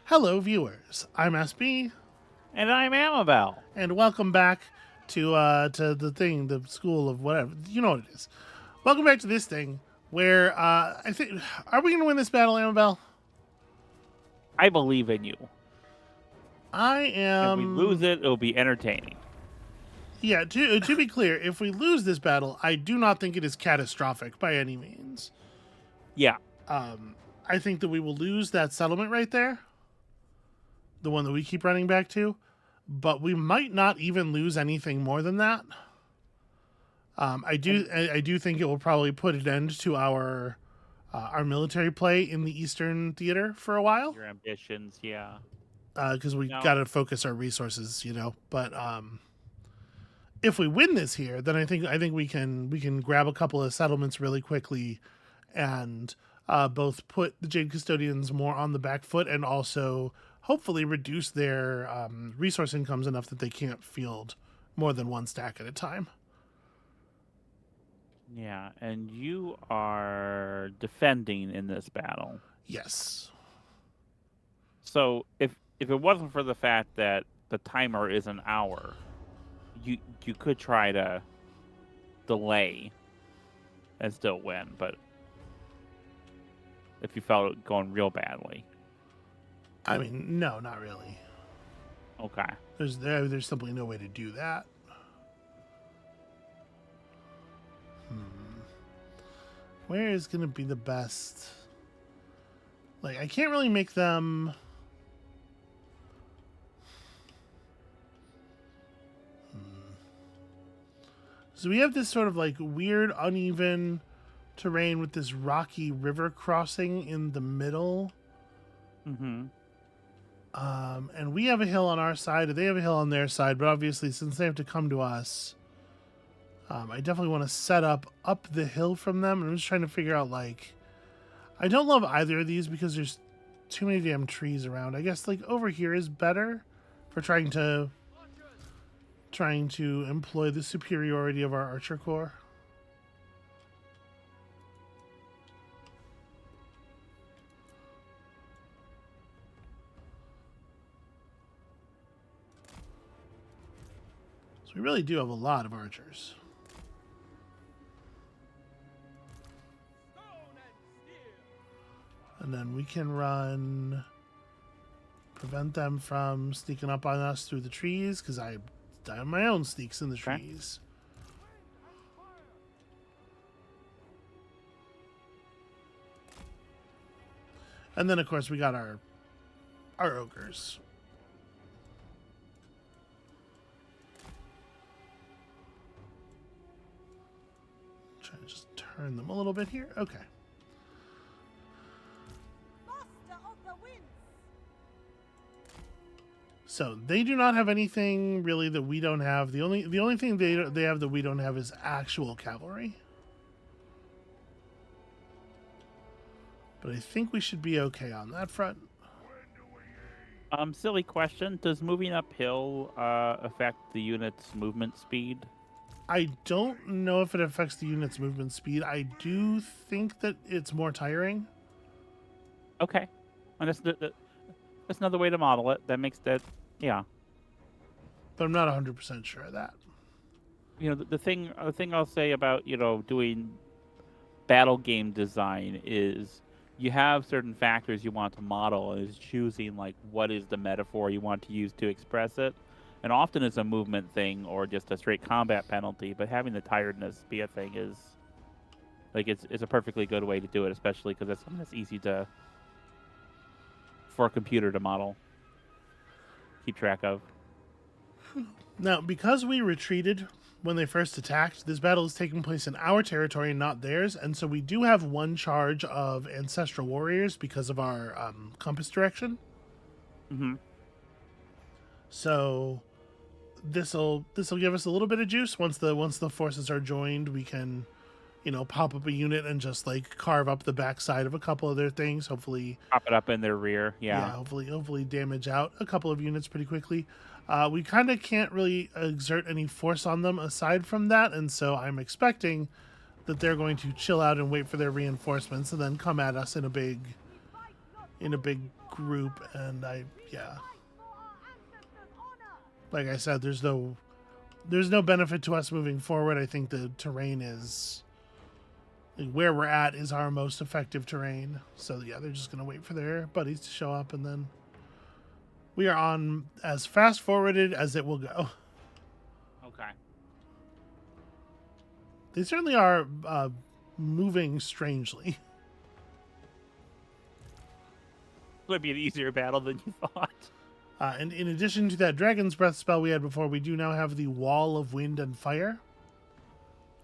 Hello, viewers. I'm SB, And I'm Amabel. and welcome back to the school of whatever. You know what it is. Welcome back to this thing where I think are we going to win this battle, Amabel? I believe in you. I If we lose am. it, it'll be entertaining. Yeah. To be clear, if we lose this battle, I do not think it is catastrophic by any means. Yeah. I think that we will lose that settlement right there, the one that we keep running back to, but we might not even lose anything more than that. I do think it will probably put an end to our military play in the Eastern Theater for a while, Your ambitions, yeah. because we Now, got to focus our resources, But if we win this here, then I think we can grab a couple of settlements really quickly, and both put the Jade Custodians more on the back foot, and also hopefully reduce their resource incomes enough that they can't field more than one stack at a time. yeah, and you are defending in this battle. Yes. So if it wasn't for the fact that the timer is an hour, you could try to delay and still win, but if you felt it going real badly. I mean, no, not really. Okay. There's simply no way to do that. Where is going to be the best? Like, I can't really make them. So we have this sort of like weird, uneven terrain with this rocky river crossing in the middle. Mm-hmm. And we have a hill on our side, and they have a hill on their side. But obviously, since they have to come to us, I definitely want to set up the hill from them. And I'm just trying to figure out, like, I don't love either of these because there's too many damn trees around. I guess like over here is better for trying to employ the superiority of our archer corps. So we really do have a lot of archers. And then we can prevent them from sneaking up on us through the trees, because I have my own sneaks in the Okay. trees. And then, of course, we got our ogres. Trying to just turn them a little bit here. Okay. So they do not have anything really that we don't have. The only thing they have that we don't have is actual cavalry. But I think we should be okay on that front. Silly question. Does moving uphill affect the unit's movement speed? I don't know if it affects the unit's movement speed. I do think that it's more tiring. Okay. And that's another way to model it. That makes that, yeah. But I'm not 100% sure of that. You know, the thing I'll say about, doing battle game design is you have certain factors you want to model, and is choosing like what is the metaphor you want to use to express it. And often it's a movement thing or just a straight combat penalty, but having the tiredness be a thing is like it's a perfectly good way to do it, especially because it's something that's easy for a computer to model, keep track of. Now, because we retreated when they first attacked, this battle is taking place in our territory and not theirs, and so we do have one charge of ancestral warriors because of our compass direction. Mm-hmm. So this'll give us a little bit of juice. Once the forces are joined, we can, pop up a unit and just like carve up the backside of a couple of their things. Hopefully, Pop it up in their rear. Yeah. hopefully damage out a couple of units pretty quickly. We kind of can't really exert any force on them aside from that, and so I'm expecting that they're going to chill out and wait for their reinforcements and then come at us in a big in a big group, and yeah. Like I said, there's no benefit to us moving forward. I think the terrain is like, where we're at is our most effective terrain. So yeah, they're just gonna wait for their buddies to show up, and then we are on as fast forwarded as it will go. Okay. They certainly are moving strangely. Would be an easier battle than you thought. And in addition to that Dragon's Breath spell we had before, we do now have the Wall of Wind and Fire.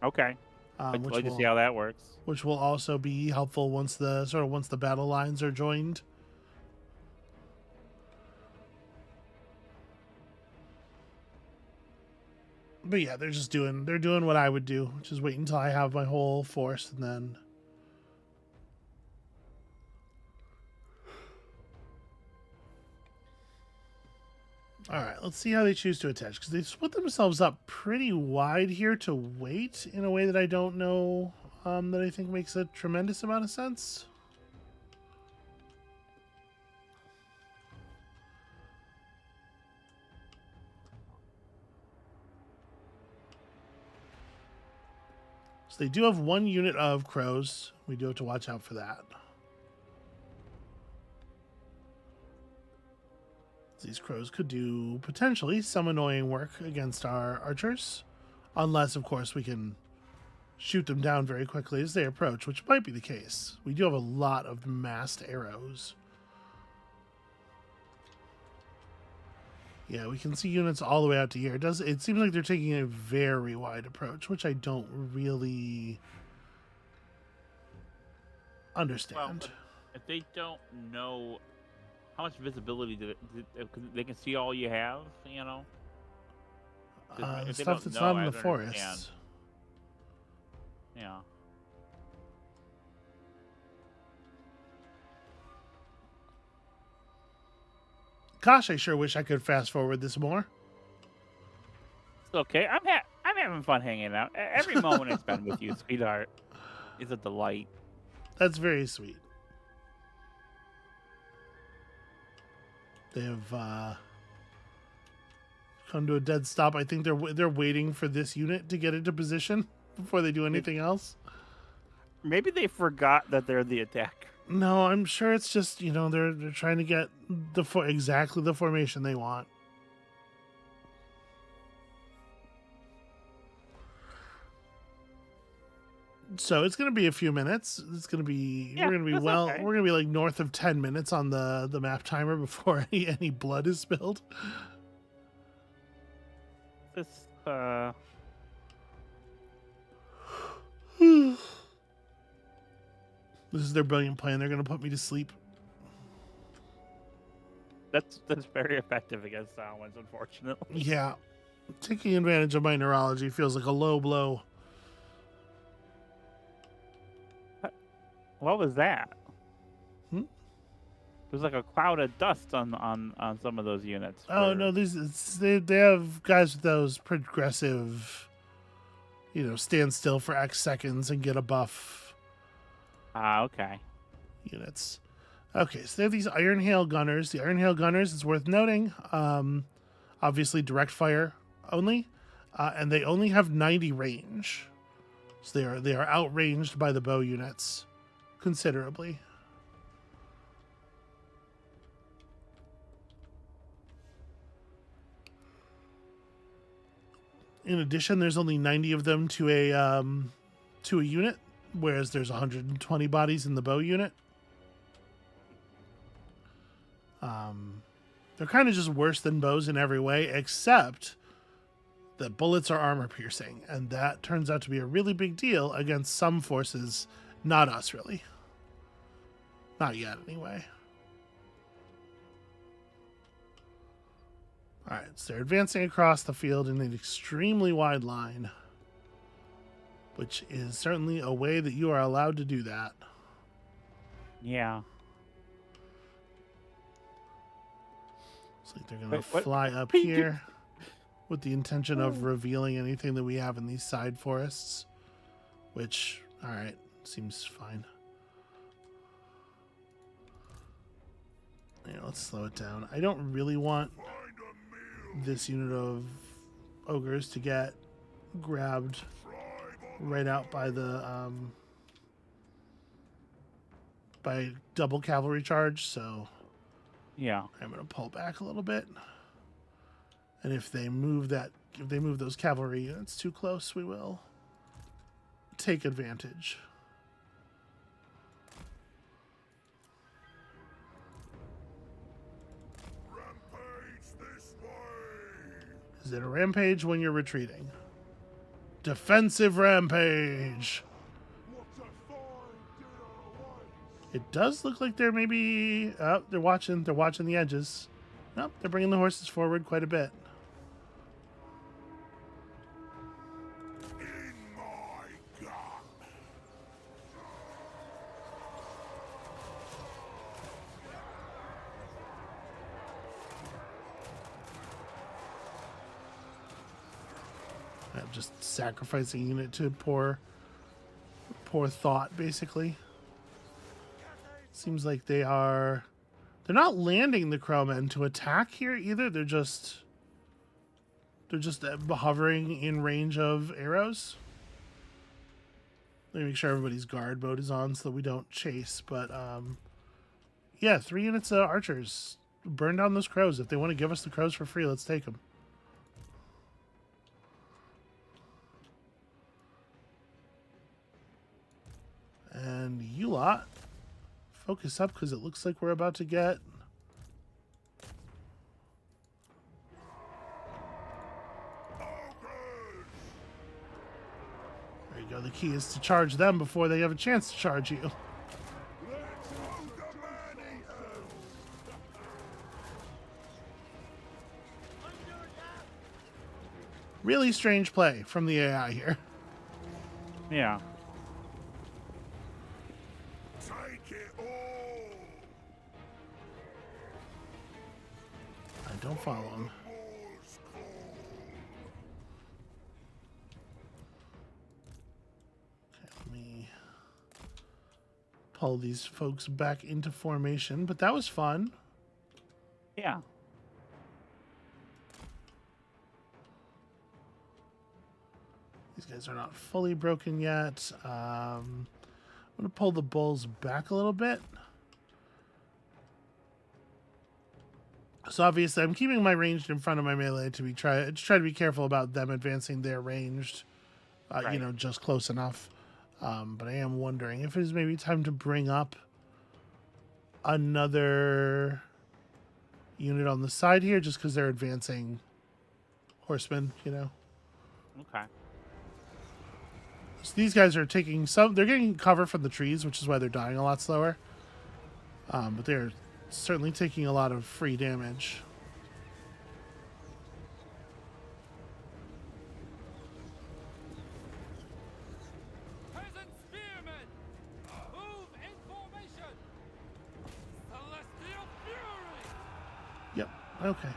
Okay. I'd like to see how that works. Which will also be helpful once the battle lines are joined. But yeah, they're doing what I would do, which is wait until I have my whole force and then. All right, let's see how they choose to attach, because they split themselves up pretty wide here to wait in a way that I don't know that I think makes a tremendous amount of sense. So they do have one unit of crows. We do have to watch out for that. These crows could do potentially some annoying work against our archers, unless, of course, we can shoot them down very quickly as they approach, which might be the case. We do have a lot of massed arrows. Yeah, we can see units all the way out to here. It seems like they're taking a very wide approach, which I don't really understand. Well, if they don't know how much visibility they can see all you have, you know? The stuff that's not in the forest. Yeah. Gosh, I sure wish I could fast forward this more. It's okay. I'm having fun hanging out. Every moment I spend with you, sweetheart, is a delight. That's very sweet. They have come to a dead stop. I think they're waiting for this unit to get into position before they do anything else. Maybe they forgot that they're the attacker. No, I'm sure it's just, they're trying to get exactly the formation they want. So it's going to be a few minutes. It's going to be we're going to be like north of 10 minutes on the map timer before any blood is spilled. This This is their brilliant plan. They're going to put me to sleep. That's very effective against Daemons, unfortunately. Yeah. Taking advantage of my neurology feels like a low blow. What was that? Hmm? There's like a cloud of dust on some of those units. Oh no, they have guys with those progressive, stand still for X seconds and get a buff. Okay. Units. Okay, so they have these Iron Hail Gunners. The Iron Hail Gunners, it's worth noting, obviously direct fire only, and they only have 90 range. So they are outranged by the bow units considerably. In addition, there's only 90 of them to a unit, whereas there's 120 bodies in the bow unit. They're kind of just worse than bows in every way, except that bullets are armor piercing, and that turns out to be a really big deal against some forces, not us really. Not yet, anyway. Alright, so they're advancing across the field in an extremely wide line, which is certainly a way that you are allowed to do that. Yeah. It's like they're going to fly up here with the intention of revealing anything that we have in these side forests, which, alright, seems fine. let's slow it down. I don't really want this unit of ogres to get grabbed right out by the by double cavalry charge, so Yeah. I'm gonna pull back a little bit. And if they move those cavalry units too close, we will take advantage. Is it a rampage when you're retreating? Defensive rampage. It does look like they're maybe... Oh, they're watching the edges. Nope, they're bringing the horses forward quite a bit. I'm just sacrificing unit to poor thought, basically. Seems like they're not landing the crowmen to attack here either. They're just hovering in range of arrows. Let me make sure everybody's guard mode is on so that we don't chase. But yeah, 3 units of archers. Burn down those crows. If they want to give us the crows for free, let's take them. And you lot, focus up because it looks like we're about to get... There you go. The key is to charge them before they have a chance to charge you. Really strange play from the AI here. Yeah. Don't follow him. Okay, let me pull these folks back into formation, but that was fun. Yeah. These guys are not fully broken yet. I'm going to pull the bulls back a little bit. So obviously, I'm keeping my ranged in front of my melee to try to be careful about them advancing their ranged, Right. you know, just close enough. But I am wondering if it is maybe time to bring up another unit on the side here, just because they're advancing horsemen, you know. Okay. So these guys are taking they're getting cover from the trees, which is why they're dying a lot slower. But they're certainly taking a lot of free damage. Peasant spearmen, move in formation. Celestial fury. Yep. Okay.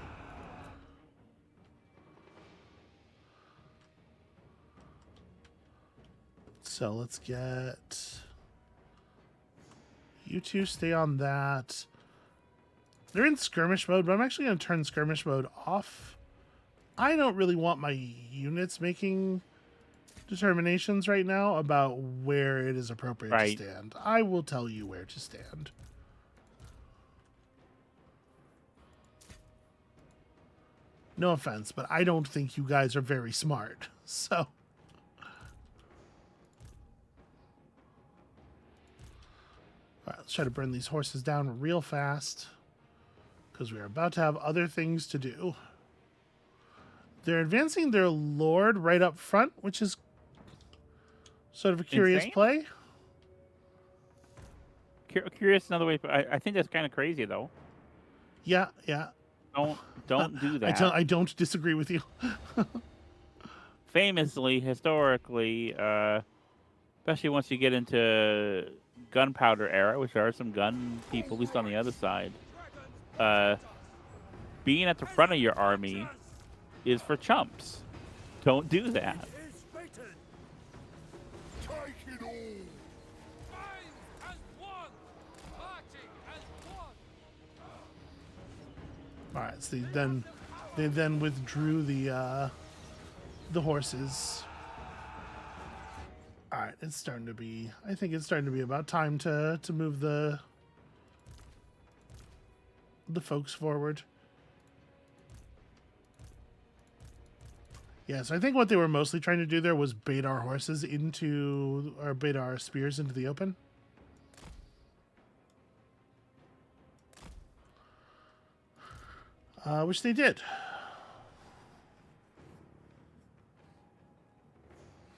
So let's get you two stay on that. They're in skirmish mode, but I'm actually going to turn skirmish mode off. I don't really want my units making determinations right now about where it is appropriate Right. to stand. I will tell you where to stand. No offense, but I don't think you guys are very smart. So... All right, let's try to burn these horses down real fast because we are about to have other things to do. They're advancing their lord right up front, which is sort of a curious Insane? play. Curious another way. I think that's kind of crazy though. Yeah, yeah. Don't do that. I don't disagree with you. Famously, historically, especially once you get into gunpowder era, which there are some gun people, at least on the other side, being at the front of your army is for chumps. Don't do that. Minds as one, marching as one. All right, so they then withdrew the horses. All right, it's starting to be. I think it's starting to be about time to move the folks forward. Yeah, so I think what they were mostly trying to do there was bait our horses into, or bait our spears into the open. Which they did.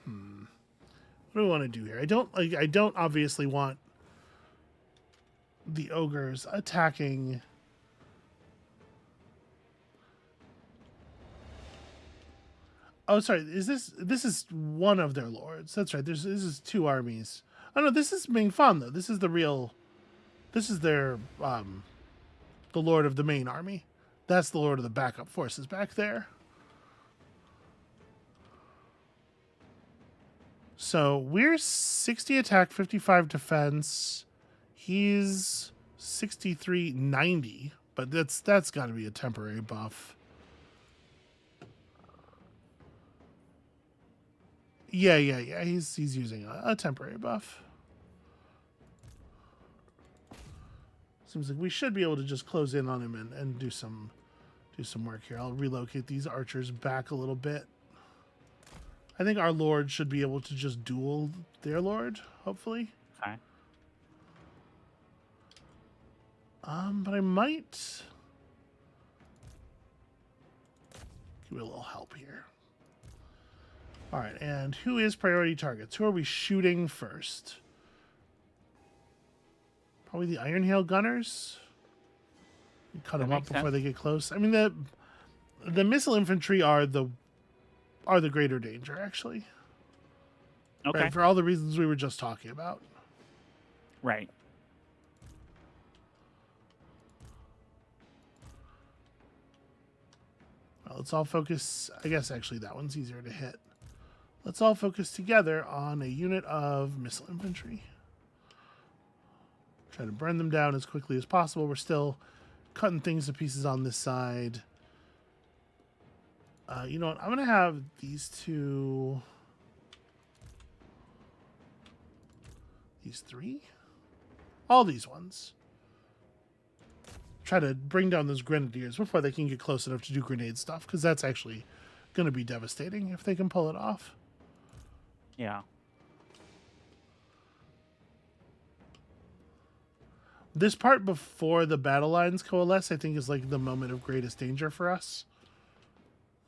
What do we want to do here? I don't obviously want the ogres attacking. Oh, sorry. This is one of their lords? That's right. This is two armies. Oh no, this is being fun though. This is the real. This is their the lord of the main army. That's the lord of the backup forces back there. So we're 60 attack, 55 defense. He's 63, 90, but that's got to be a temporary buff. Yeah. He's using a temporary buff. Seems like we should be able to just close in on him and do some work here. I'll relocate these archers back a little bit. I think our lord should be able to just duel their lord, hopefully. Okay. But I might give it a little help here. All right, and who is priority targets? Who are we shooting first? Probably the Iron Hail Gunners. We cut them up before they get close. I mean, the missile infantry are the greater danger, actually. Okay. Right, for all the reasons we were just talking about. Right. Well, let's all focus. I guess actually that one's easier to hit. Let's all focus together on a unit of missile infantry. Try to burn them down as quickly as possible. We're still cutting things to pieces on this side. You know what? I'm going to have these two... These three? All these ones. Try to bring down those grenadiers before they can get close enough to do grenade stuff, because that's actually going to be devastating if they can pull it off. Yeah. This part before the battle lines coalesce, I think, is like the moment of greatest danger for us.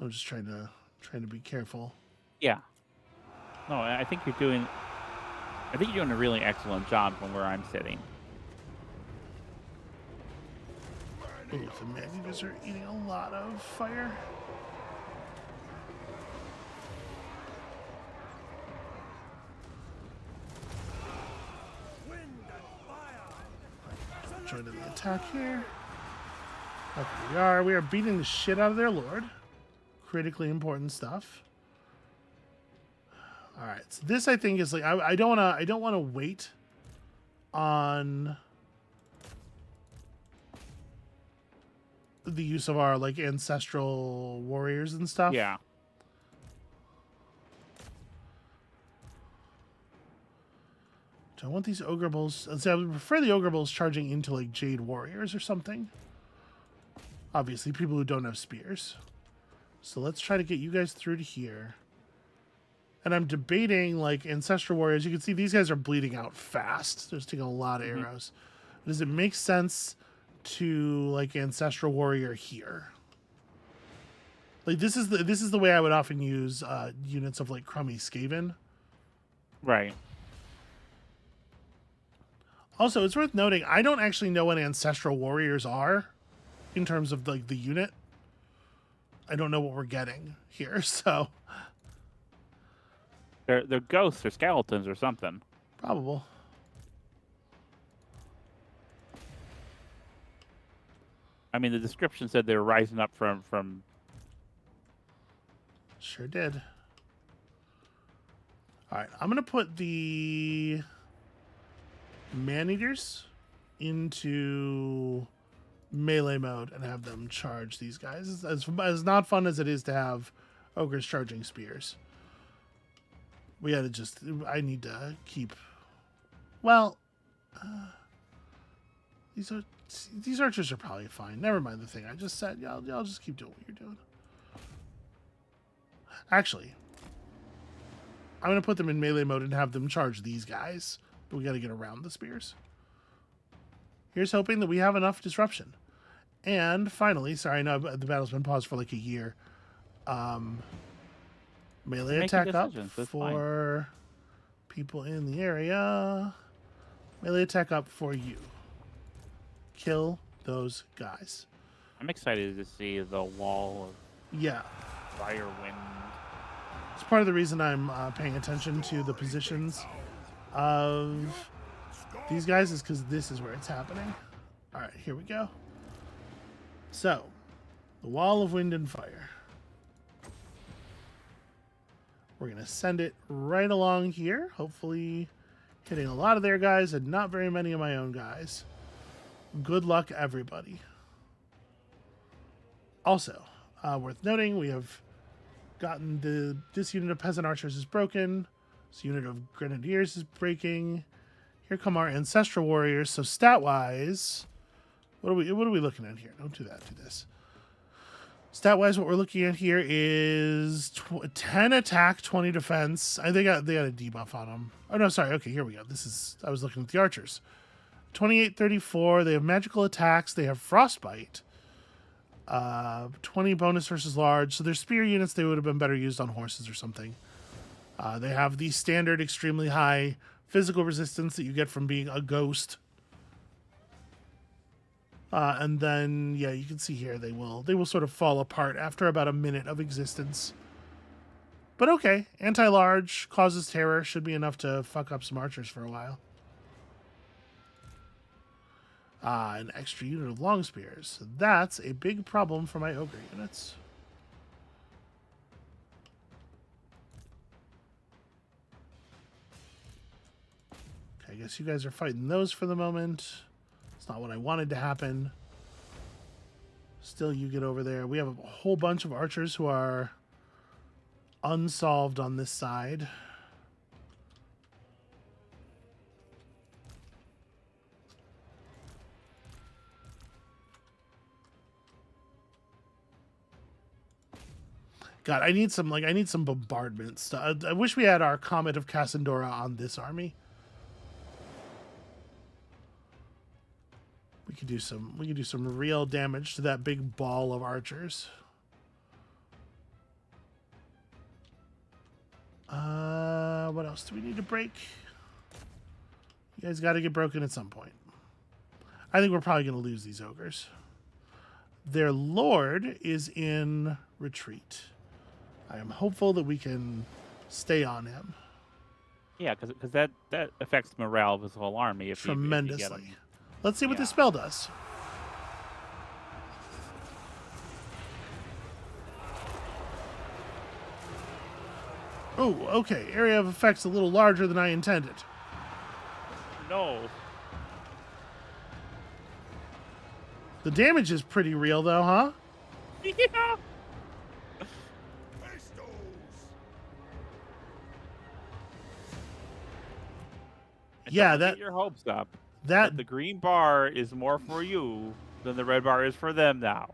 I'm just trying to be careful. Yeah. No, I think you're doing a really excellent job from where I'm sitting. Ooh, the man-eaters are eating a lot of fire. Join in the attack here. Okay, we are beating the shit out of their lord. Critically important stuff. All right, so this I think is like I don't want to wait on the use of our like ancestral warriors and stuff. Yeah. Do I want these ogre bulls? I would prefer the ogre bulls charging into like jade warriors or something. Obviously, people who don't have spears. So let's try to get you guys through to here. And I'm debating like ancestral warriors. You can see these guys are bleeding out fast. They're just taking a lot of arrows. Does it make sense to like ancestral warrior here? Like this is the way I would often use units of like Crummy Skaven. Right. Also, it's worth noting I don't actually know what ancestral warriors are in terms of like the unit. I don't know what we're getting here, so They're ghosts or skeletons or something. probable. I mean, the description said they were rising up from. Sure did. All right, I'm gonna put the man-eaters into melee mode and have them charge these guys. As not fun as it is to have ogres charging spears. We gotta just... I need to keep... Well... These archers are probably fine. Never mind the thing I just said. Y'all just keep doing what you're doing. Actually, I'm going to put them in melee mode and have them charge these guys. But we got to get around the spears. Here's hoping that we have enough disruption. And finally, sorry, I know the battle's been paused for like a year. Melee attack up for people in the area. Melee attack up for you. Kill those guys. I'm excited to see the wall of fire, wind. It's part of the reason I'm paying attention to the positions of these guys is because this is where it's happening. All right, here we go. So, the wall of wind and fire. We're going to send it right along here, hopefully hitting a lot of their guys and not very many of my own guys. Good luck, everybody. Also, worth noting, we have gotten this unit of peasant archers is broken. This unit of grenadiers is breaking. Here come our ancestral warriors. So stat-wise, what are we looking at here? Don't do that. Do this. Stat-wise, what we're looking at here is 10 attack, 20 defense. They got a debuff on them. Oh no, sorry. Okay, here we go. I was looking at the archers. 28, 34. They have magical attacks. They have frostbite. 20 bonus versus large. So their spear units, they would have been better used on horses or something. They have the standard extremely high physical resistance that you get from being a ghost. And then, yeah, you can see here they will sort of fall apart after about a minute of existence. But okay, anti-large causes terror should be enough to fuck up some archers for a while. An extra unit of long spears. That's a big problem for my ogre units. Okay, I guess you guys are fighting those for the moment. It's not what I wanted to happen. Still, you get over there. We have a whole bunch of archers who are unsolved on this side. God, I need some bombardments. I wish we had our Comet of Cassandora on this army. We could do some real damage to that big ball of archers. What else do we need to break? You guys got to get broken at some point. I think we're probably going to lose these ogres. Their lord is in retreat. I am hopeful that we can stay on him. Yeah, because that affects the morale of his whole army. Tremendously. If you get him. Let's see what this spell does. Oh, okay. Area of effect's a little larger than I intended. No. The damage is pretty real, though, huh? Yeah. Yeah, Don't get your hopes up. That The green bar is more for you than the red bar is for them now.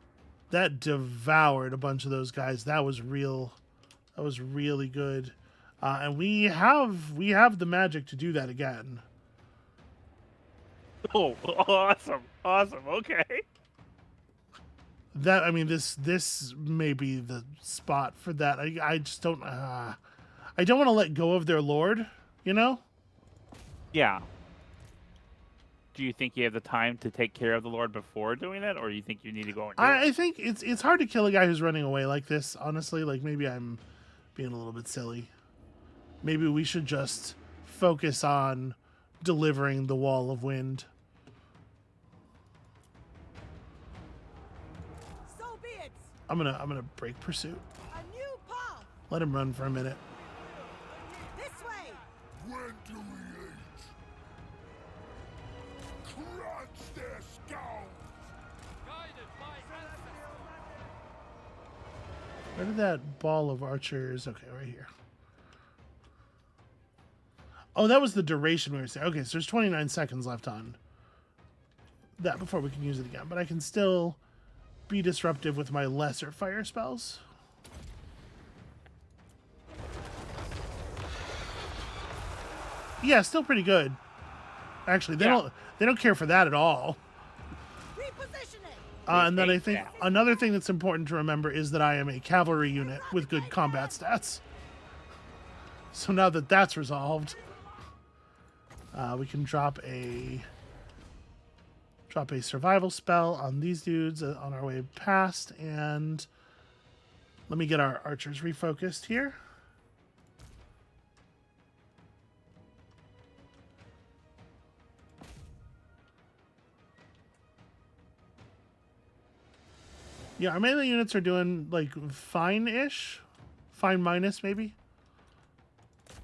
that devoured a bunch of those guys. That was real. That was really good. And we have the magic to do that again. Oh, awesome. Awesome. Okay. That, I mean, this may be the spot for that. I just don't I don't want to let go of their lord, you know? Yeah. Do you think you have the time to take care of the Lord before doing that, or you think you need to go and do it? I think it's hard to kill a guy who's running away like this, honestly. Like, maybe I'm being a little bit silly. Maybe we should just focus on delivering the wall of wind. So be it. I'm gonna break pursuit. A new path. Let him run for a minute. This way. When do we eat? Crunch their skulls! Where did that ball of archers? Okay, right here. Oh, that was the duration we were saying. Okay, so there's 29 seconds left on that before we can use it again. But I can still be disruptive with my lesser fire spells. Yeah, still pretty good. Actually, they don't care for that at all. Repositioning. And then I think another thing that's important to remember is that I am a cavalry unit with good combat stats. So now that that's resolved, we can drop a survival spell on these dudes on our way past, and let me get our archers refocused here. Yeah, our melee units are doing like fine-ish, fine minus maybe.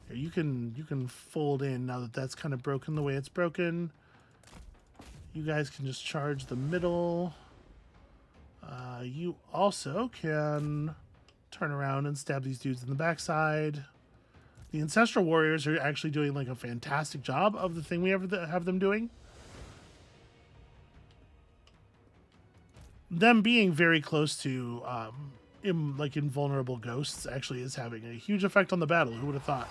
Here, you can fold in now that that's kind of broken the way it's broken. You guys can just charge the middle. You also can turn around and stab these dudes in the backside. The Ancestral Warriors are actually doing like a fantastic job of the thing we have them doing. Them being very close to invulnerable ghosts actually is having a huge effect on the battle. Who would have thought?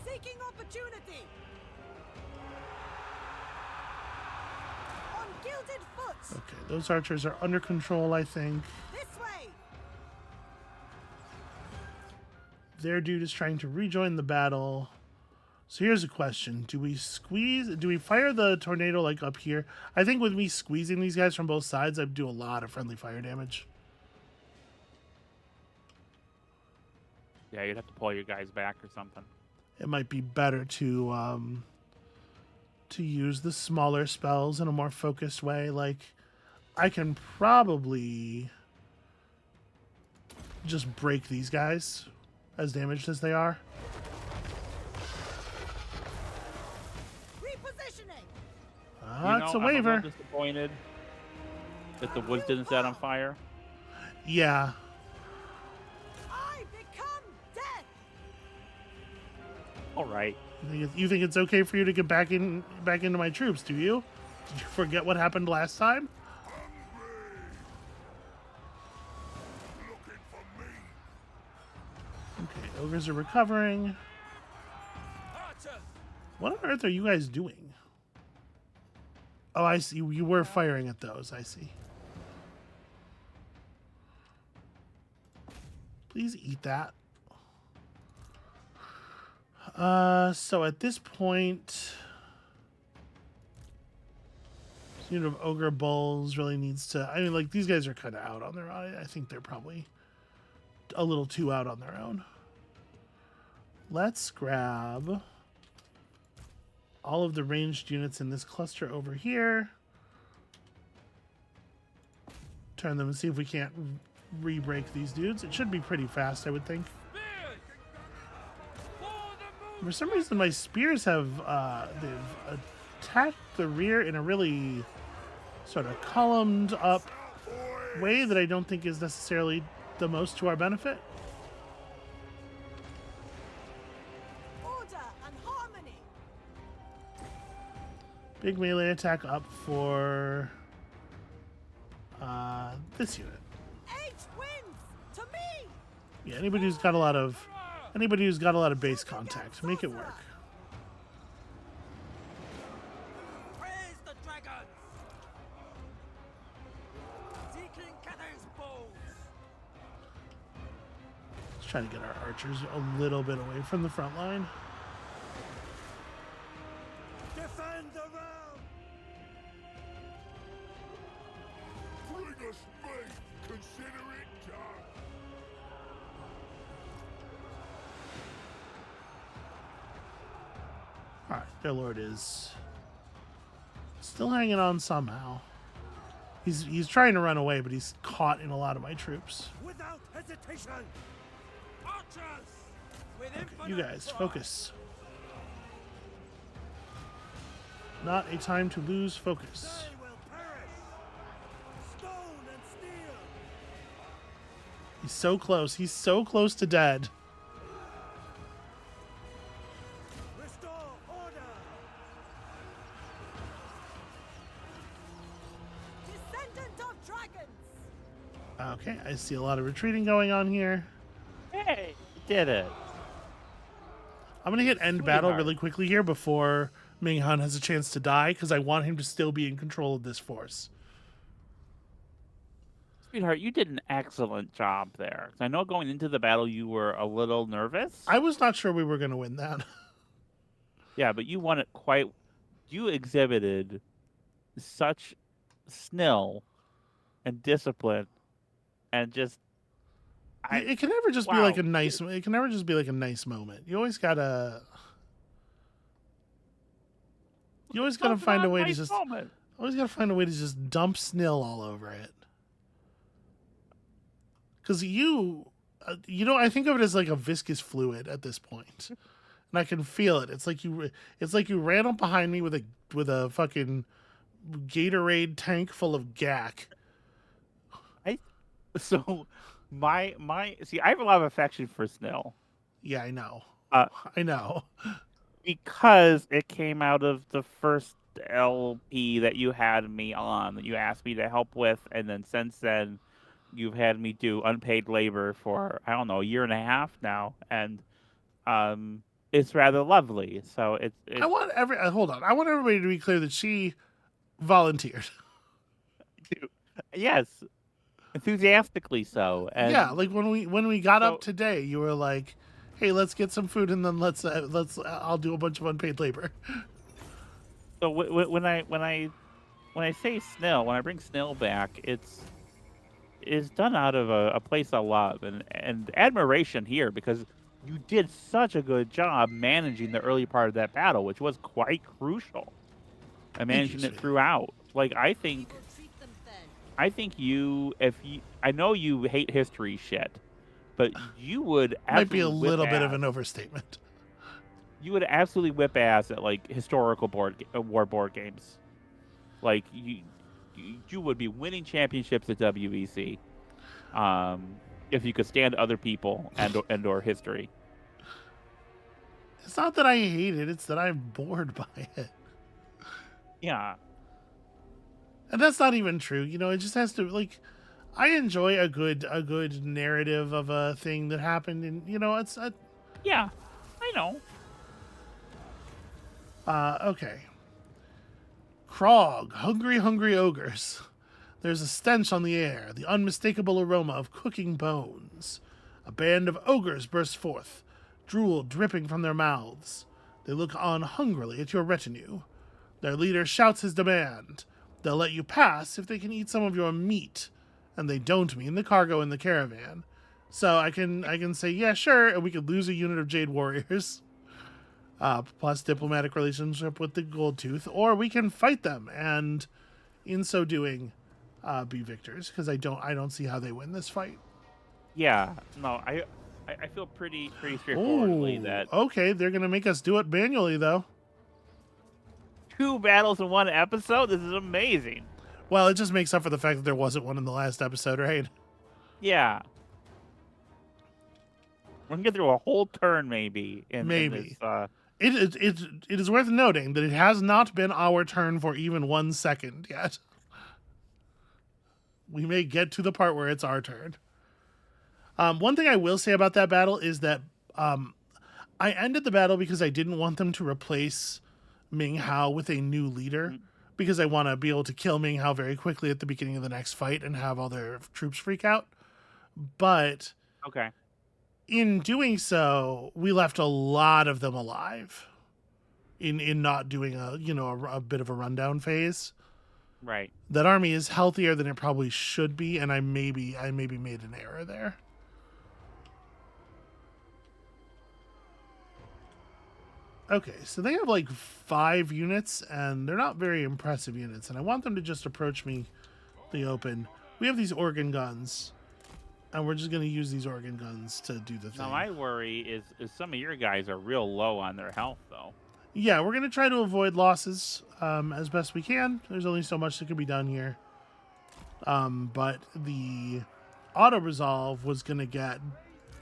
Seeking opportunity. On gilded foot. Okay, those archers are under control, I think. This way. Their dude is trying to rejoin the battle. So here's a question. Do we fire the tornado like up here? I think with me squeezing these guys from both sides, I'd do a lot of friendly fire damage. Yeah, you'd have to pull your guys back or something. It might be better to use the smaller spells in a more focused way. Like, I can probably just break these guys as damaged as they are. Repositioning. It's a I'm a waiver. little disappointed that the woods didn't set on fire. Yeah. I become death. All right. You think it's okay for you to get back into my troops, do you? Did you forget what happened last time? Looking for me. Okay, ogres are recovering. Archers! What on earth are you guys doing? Oh, I see. You were firing at those. I see. Please eat that. So at this point, this unit of ogre bulls really needs to. I mean, like, these guys are kind of out on their own. I think they're probably a little too out on their own. Let's grab all of the ranged units in this cluster over here. Turn them and see if we can't re-break these dudes. It should be pretty fast, I would think. Spears! For the For some reason, my spears have they've attacked the rear in a really sort of columned up way that I don't think is necessarily the most to our benefit. Order and harmony. Big melee attack up for this unit. H wins to me. Yeah, anybody who's got a lot of base contact, make it work. Praise the dragons! Seeking Catherine's bows! Let's try to get our archers a little bit away from the front line. Defend the realm! Bring us faith. Consider it done. All right, their lord is still hanging on somehow. He's trying to run away, but he's caught in a lot of my troops. Without hesitation! Archers! With You guys, focus. Not a time to lose focus. They will perish. Stone and steel. He's so close. He's so close to dead. Restore order. Descendant of dragons. Okay, I see a lot of retreating going on here. Hey, you did it. I'm going to hit end battle Sweetheart. really quickly here before Ming Han has a chance to die, because I want him to still be in control of this force. Sweetheart, you did an excellent job there. 'Cause I know going into the battle you were a little nervous. I was not sure we were going to win that. Yeah, but you won it quite. You exhibited such snill and discipline, and just. It can never just be wow. like a nice. It can never just be like a nice moment. You always gotta. You always gotta Wasn't find a that way to nice just. moment? Always gotta find a way to just dump snill all over it. Because I think of it as like a viscous fluid at this point, and I can feel it. It's like you ran up behind me with a fucking Gatorade tank full of gack. So, my see, I have a lot of affection for Snill Yeah, I know. Uh, I know. because it came out of the first LP that you had me on, that you asked me to help with, and then since then, you've had me do unpaid labor for I don't know a year and a half now, and it's rather lovely. So I want hold on. I want everybody to be clear that she volunteered. yes, enthusiastically so. And Yeah, like when we got So- up today, you were like, "Hey, let's get some food and then let's I'll do a bunch of unpaid labor." So when I say Snill, when I bring Snill back, it's done out of a place of love and admiration here, because you did such a good job managing the early part of that battle, which was quite crucial, and managing it sweetie. throughout. Like I think We'll treat them then. I know you hate history shit, but you would Might be a absolutely whip little bit of ass. an overstatement. You would absolutely whip ass at like historical war board games. Like you would be winning championships at WEC, if you could stand other people and or history. It's not that I hate it; it's that I'm bored by it, Yeah, and that's not even true. It just has to like. I enjoy a good narrative of a thing that happened, and it's yeah, I know. okay. Krog, hungry ogres. There's a stench on the air, the unmistakable aroma of cooking bones. A band of ogres burst forth, drool dripping from their mouths. They look on hungrily at your retinue. Their leader shouts his demand. They'll let you pass if they can eat some of your meat, and they don't mean the cargo in the caravan. So I can say, yeah, sure, and we could lose a unit of Jade Warriors. Plus diplomatic relationship with the Gold Tooth, or we can fight them and, in so doing, be victors. Because I don't see how they win this fight. Yeah, no, I feel pretty straightforwardly that Okay, they're gonna make us do it manually though. 2 battles in 1 episode. This is amazing. Well, it just makes up for the fact that there wasn't one in the last episode, right? Yeah. We're gonna get through a whole turn maybe. In Maybe. this, It is worth noting that it has not been our turn for even 1 second yet. We may get to the part where it's our turn. One thing I will say about that battle is that I ended the battle because I didn't want them to replace Ming Hao with a new leader, because I want to be able to kill Ming Hao very quickly at the beginning of the next fight and have all their troops freak out. But okay. in doing so, we left a lot of them alive in not doing a bit of a rundown phase. Right. That army is healthier than it probably should be, and I maybe made an error there. Okay, so they have like 5 units, and they're not very impressive units, and I want them to just approach me the open. We have these organ guns, and we're just going to use these organ guns to do the thing. Now my worry is some of your guys are real low on their health though. Yeah, we're going to try to avoid losses as best we can. There's only so much that can be done here. But the auto-resolve was going to get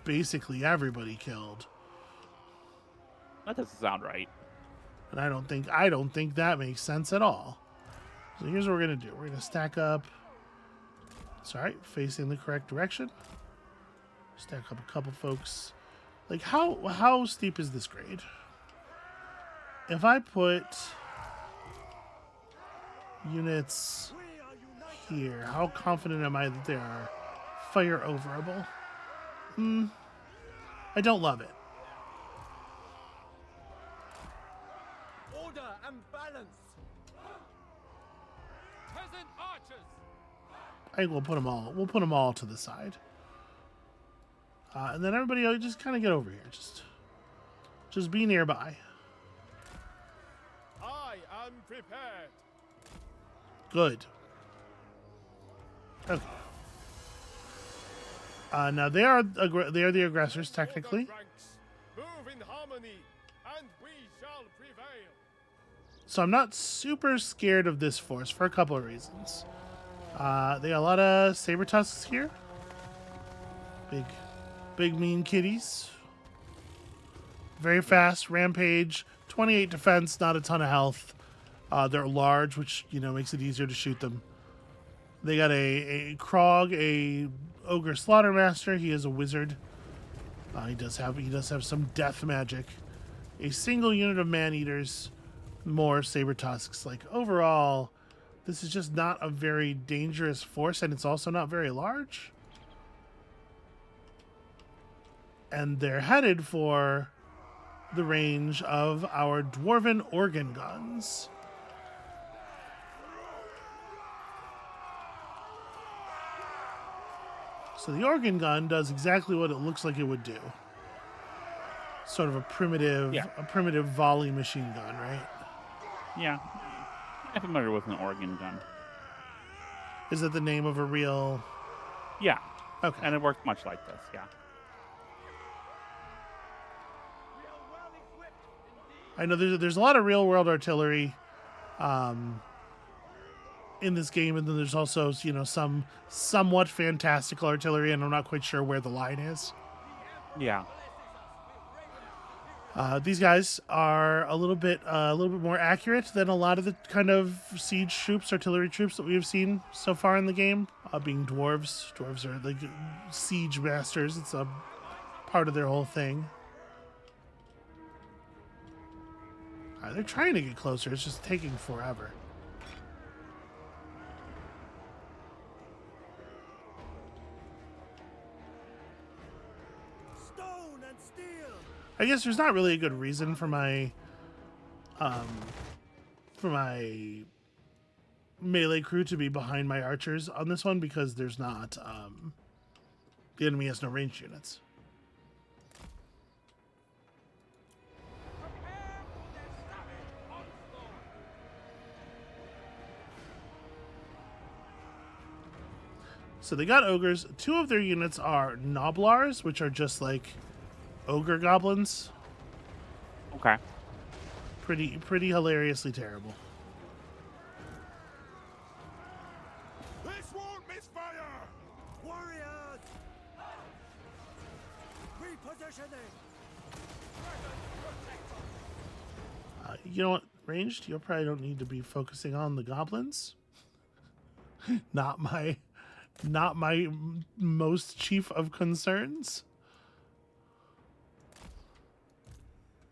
basically everybody killed. That doesn't sound right. And I don't think that makes sense at all. So here's what we're going to do. We're going to stack up. Sorry, facing the correct direction. Stack up a couple folks. Like, how steep is this grade? If I put units here, how confident am I that they are fire overable? I don't love it. Order and balance. Peasant archers. I think we'll put them all. We'll put them all to the side, and then everybody just kind of get over here. Just be nearby. I am prepared. Good. Okay. Now they are the aggressors technically. Ranks, move in harmony, and we shall prevail. So I'm not super scared of this force for a couple of reasons. They got a lot of saber tusks here. Big mean kitties. Very fast, rampage, 28 defense, not a ton of health. They're large, which makes it easier to shoot them. They got a Krog, a Ogre Slaughtermaster. He is a wizard. He does have some death magic. A single unit of man-eaters, more saber tusks. Like overall, this is just not a very dangerous force, and it's also not very large. And they're headed for the range of our dwarven organ guns. So the organ gun does exactly what it looks like it would do. Sort of a primitive volley machine gun, right? Yeah. I'm familiar with an organ gun. Is it the name of a real... Yeah. Okay. And it works much like this, yeah. I know there's a lot of real-world artillery in this game, and then there's also, some somewhat fantastical artillery, and I'm not quite sure where the line is. Yeah. These guys are a little bit more accurate than a lot of the kind of siege troops, artillery troops that we have seen so far in the game. Being dwarves. Dwarves are like siege masters. It's a part of their whole thing. They're trying to get closer. It's just taking forever. Stone and steel. I guess there's not really a good reason for my melee crew to be behind my archers on this one, because there's not the enemy has no ranged units. So they got ogres. 2 of their units are noblars, which are just like ogre goblins. Okay. Pretty hilariously terrible. This won't misfire. Warriors. Repositioning. You know what, ranged? You probably don't need to be focusing on the goblins. Not my most chief of concerns.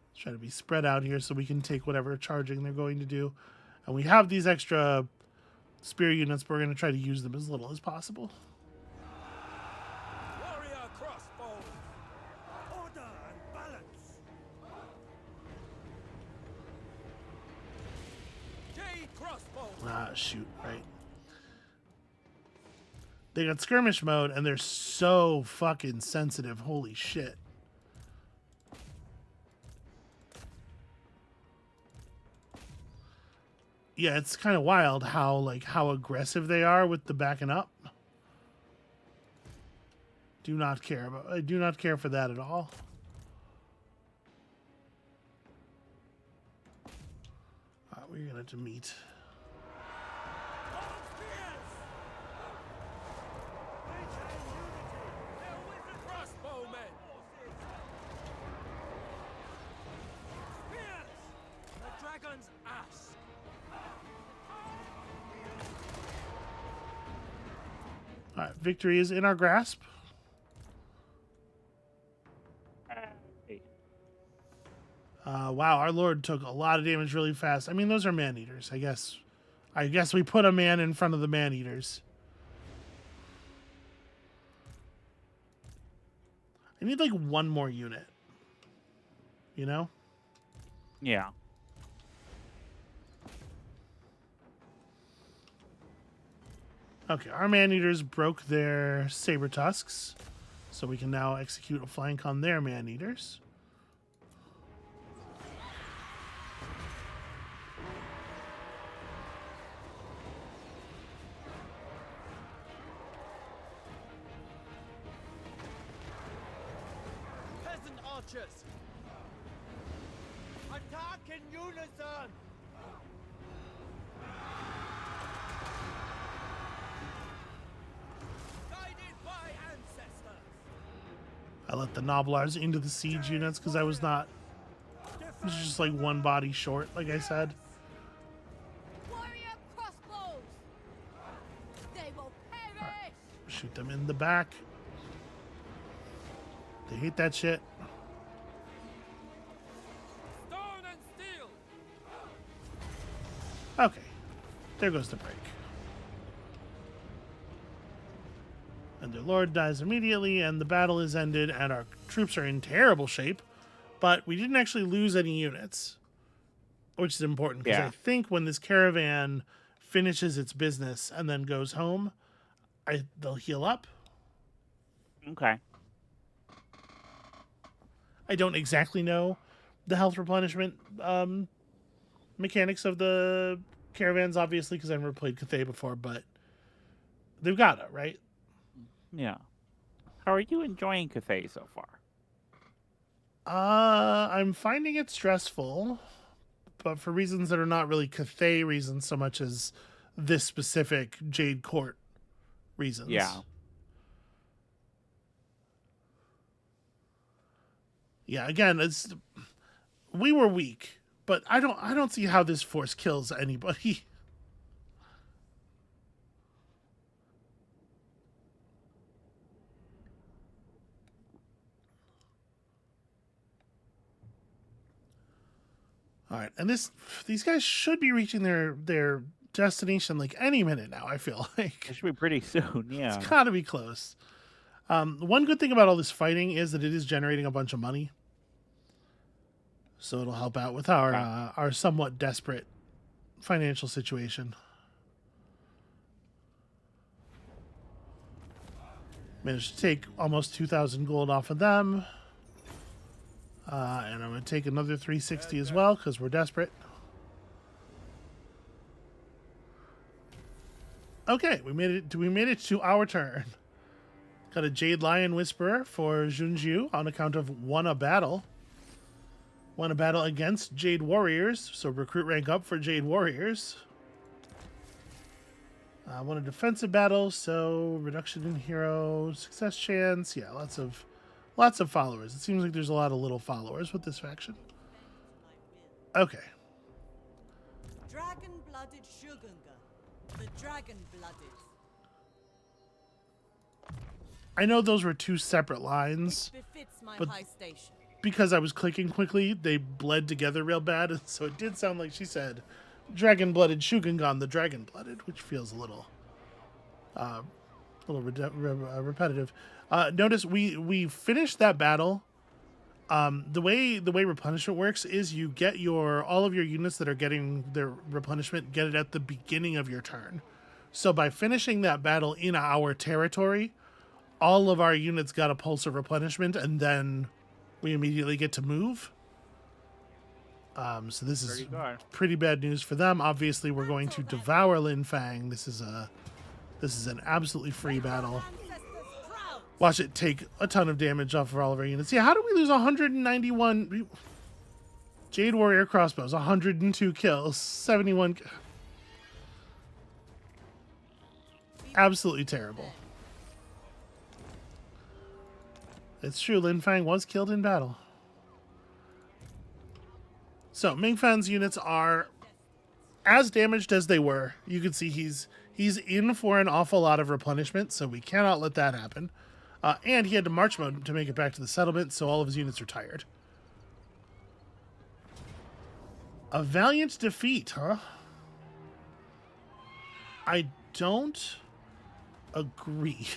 Let's try to be spread out here so we can take whatever charging they're going to do. And we have these extra spear units, but we're going to try to use them as little as possible. Warrior crossbow. Order and balance. Gay crossbow. Shoot, right. They got skirmish mode, and they're so fucking sensitive. Holy shit. Yeah, it's kind of wild how aggressive they are with the backing up. I do not care for that at all. we're gonna have to meet. Crossbowmen! The dragon's ass. All right, victory is in our grasp. Hey. Wow, our lord took a lot of damage really fast. I mean, those are man-eaters, I guess. I guess we put a man in front of the man-eaters. I need like one more unit. You know? Yeah. Okay, our man-eaters broke their saber tusks, so we can now execute a flank on their man-eaters. Peasant archers. Attack in unison. Guided by ancestors. I let the Noblars into the siege units because I was not... It was just like one body short, like I said. Warrior crossbows. They will perish. Shoot them in the back. They hate that shit. Stone and steel! Okay. There goes the break. And their lord dies immediately, and the battle is ended, and our troops are in terrible shape. But we didn't actually lose any units, which is important, because Yeah. I think when this caravan finishes its business and then goes home, they'll heal up. Okay. I don't exactly know the health replenishment mechanics of the caravans, obviously, because I've never played Cathay before, but they've got it, right? Yeah. How are you enjoying Cathay so far? I'm finding it stressful, but for reasons that are not really Cathay reasons so much as this specific Jade Court reasons. Yeah. Yeah, again, we were weak, but I don't see how this force kills anybody. All right, and these guys should be reaching their destination like any minute now. I feel like It should be pretty soon. Yeah. it's got to be close. One good thing about all this fighting is that it is generating a bunch of money, so it'll help out with our somewhat desperate financial situation. Managed to take almost 2,000 gold off of them. And I'm going to take another 360 as well because we're desperate. Okay, we made it to our turn. Got a Jade Lion Whisperer for Junju on account of won a battle. Won a battle against Jade Warriors, so recruit rank up for Jade Warriors. Won a defensive battle, so reduction in hero success chance. Yeah, lots of followers. It seems like there's a lot of little followers with this faction. Okay. Dragon-blooded Shugunga. The dragon-blooded. I know those were two separate lines. Befits my But- high station. Because I was clicking quickly, they bled together real bad, and so it did sound like she said dragon-blooded Shugungan, the dragon-blooded, which feels a little repetitive. Notice we finished that battle. The way replenishment works is you get all of your units that are getting their replenishment, get it at the beginning of your turn. So by finishing that battle in our territory, all of our units got a pulse of replenishment, and then we immediately get to move. So this is There you go. pretty bad news for them. Obviously, we're going to devour Lin Fang. This is an absolutely free battle. Ancestors proud. Watch it take a ton of damage off of all of our units. Yeah, how do we lose 191? Jade Warrior crossbows, 102 kills, 71. Absolutely terrible. It's true, Lin Fang was killed in battle. So Ming Fan's units are as damaged as they were. You can see he's in for an awful lot of replenishment, so we cannot let that happen. And he had to march mode to make it back to the settlement, so all of his units are tired. A valiant defeat, huh? I don't agree.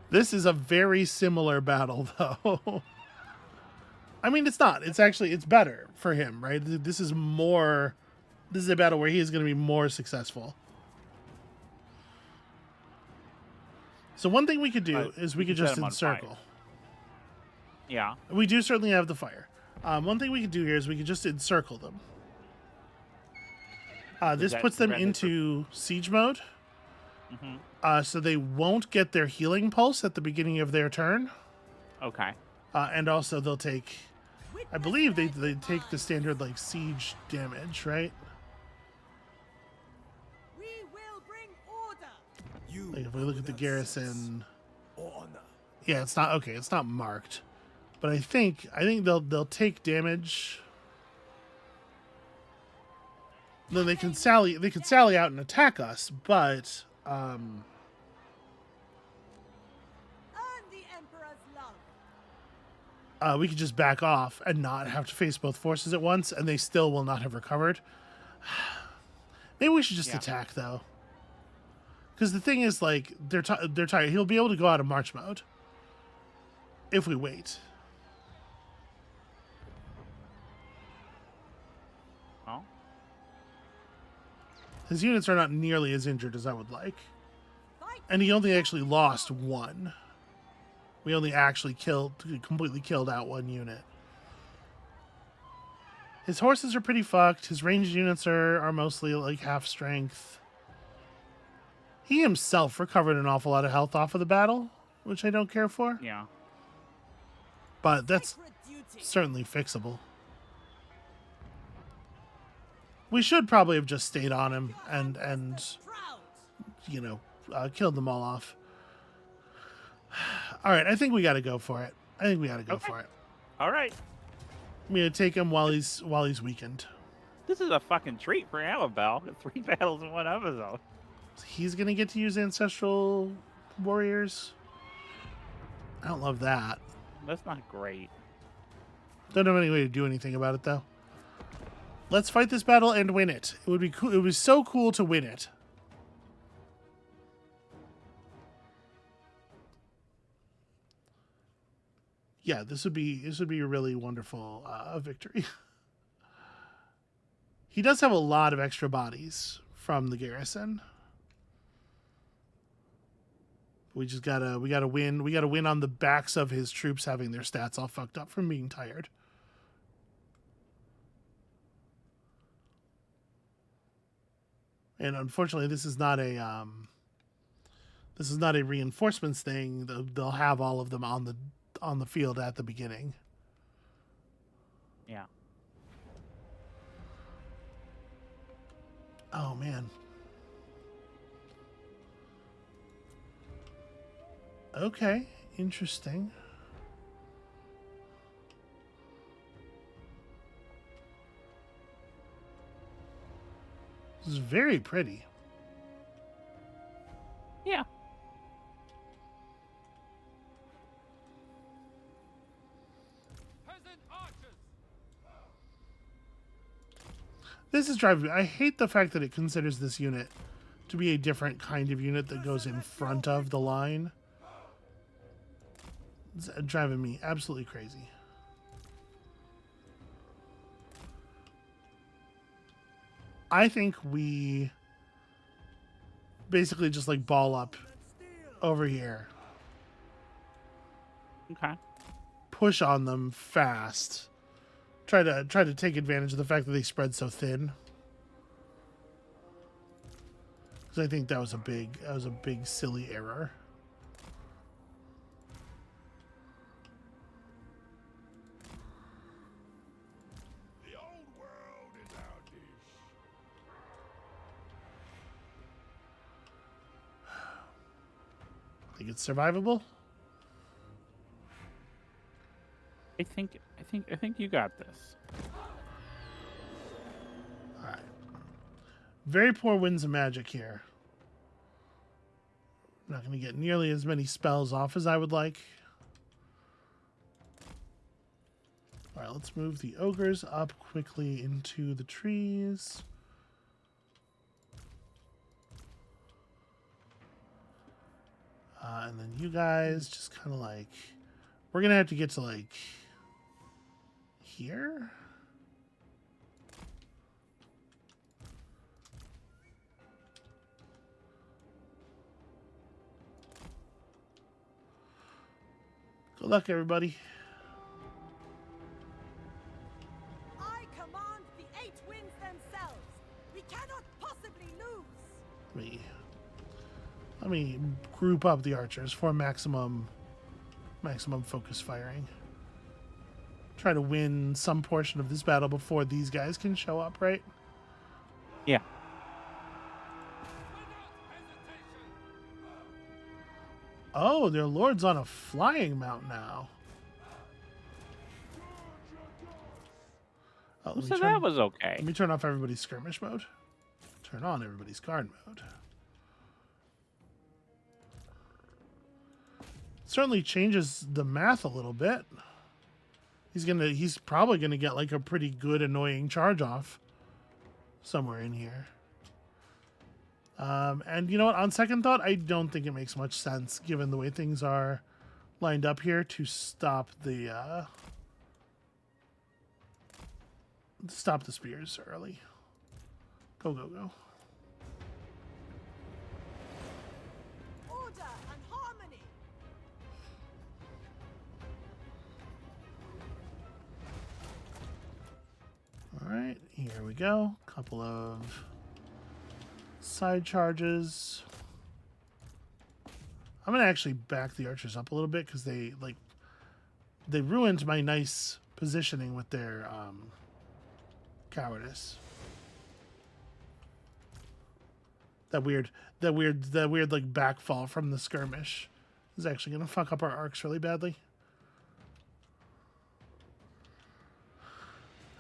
This is a very similar battle, though. I mean, it's not. It's actually, it's better for him, right? This is a battle where he is going to be more successful. So one thing we could do is we could just encircle. Yeah. We do certainly have the fire. One thing we could do here is we could just encircle them. This puts them into siege mode. So they won't get their healing pulse at the beginning of their turn. Okay. And also they'll take, I believe they take the standard like siege damage, right? We will bring order. You Like if we look at the garrison, honor. yeah, it's not okay. It's not marked, but I think they'll take damage. Then they can sally out and attack us, but Earn the Emperor's love. we could just back off and not have to face both forces at once, and they still will not have recovered. Maybe we should just attack though, because the thing is, like, they're tired. He'll be able to go out of march mode if we wait. Oh. His units are not nearly as injured as I would like. And he only actually lost one. We only actually completely killed out one unit. His horses are pretty fucked. His ranged units are mostly like half strength. He himself recovered an awful lot of health off of the battle, which I don't care for. Yeah. But that's Sacred duty. certainly fixable. We should probably have just stayed on him and Proud. you know, killed them all off. All right, I think we got to go for it. For it. All right. I'm gonna take him while he's weakened. This is a fucking treat for Amabel. 3 battles in 1 episode. He's gonna get to use ancestral warriors. I don't love that. That's not great. Don't have any way to do anything about it though. Let's fight this battle and win it. It would be cool. It was so cool to win it. Yeah, this would be a really wonderful victory. He does have a lot of extra bodies from the garrison. We gotta win. We gotta win on the backs of his troops having their stats all fucked up from being tired. And unfortunately, this is not a reinforcements thing. They'll have all of them on the field at the beginning. Yeah. Oh man. Okay, interesting. This is very pretty. Yeah. Peasant archers. This is driving me. I hate the fact that it considers this unit to be a different kind of unit that goes in front of the line. It's driving me absolutely crazy. I think we basically just like ball up over here. Okay. Push on them fast. Try to take advantage of the fact that they spread so thin. Because I think that was a big silly error. Think it's survivable? I think you got this. All right. Very poor winds of magic here. Not going to get nearly as many spells off as I would like. All right, let's move the ogres up quickly into the trees. And then you guys just kind of like... We're going to have to get to like... here? Good luck, everybody. I command the 8 winds themselves. We cannot possibly lose. Let me group up the archers for maximum focus firing. Try to win some portion of this battle before these guys can show up, right? Yeah. Oh, their lord's on a flying mount now. Oh, So that was okay. Let me turn off everybody's skirmish mode. Turn on everybody's guard mode. Certainly changes the math a little bit. He's probably gonna get like a pretty good annoying charge off somewhere in here. And you know what? On second thought, I don't think it makes much sense, given the way things are lined up here, to stop the spears early. Go, go, go. Order and harmony. All right, here we go. Couple of side charges. I'm gonna actually back the archers up a little bit because they ruined my nice positioning with their cowardice. That weird like backfall from the skirmish is actually gonna fuck up our arcs really badly.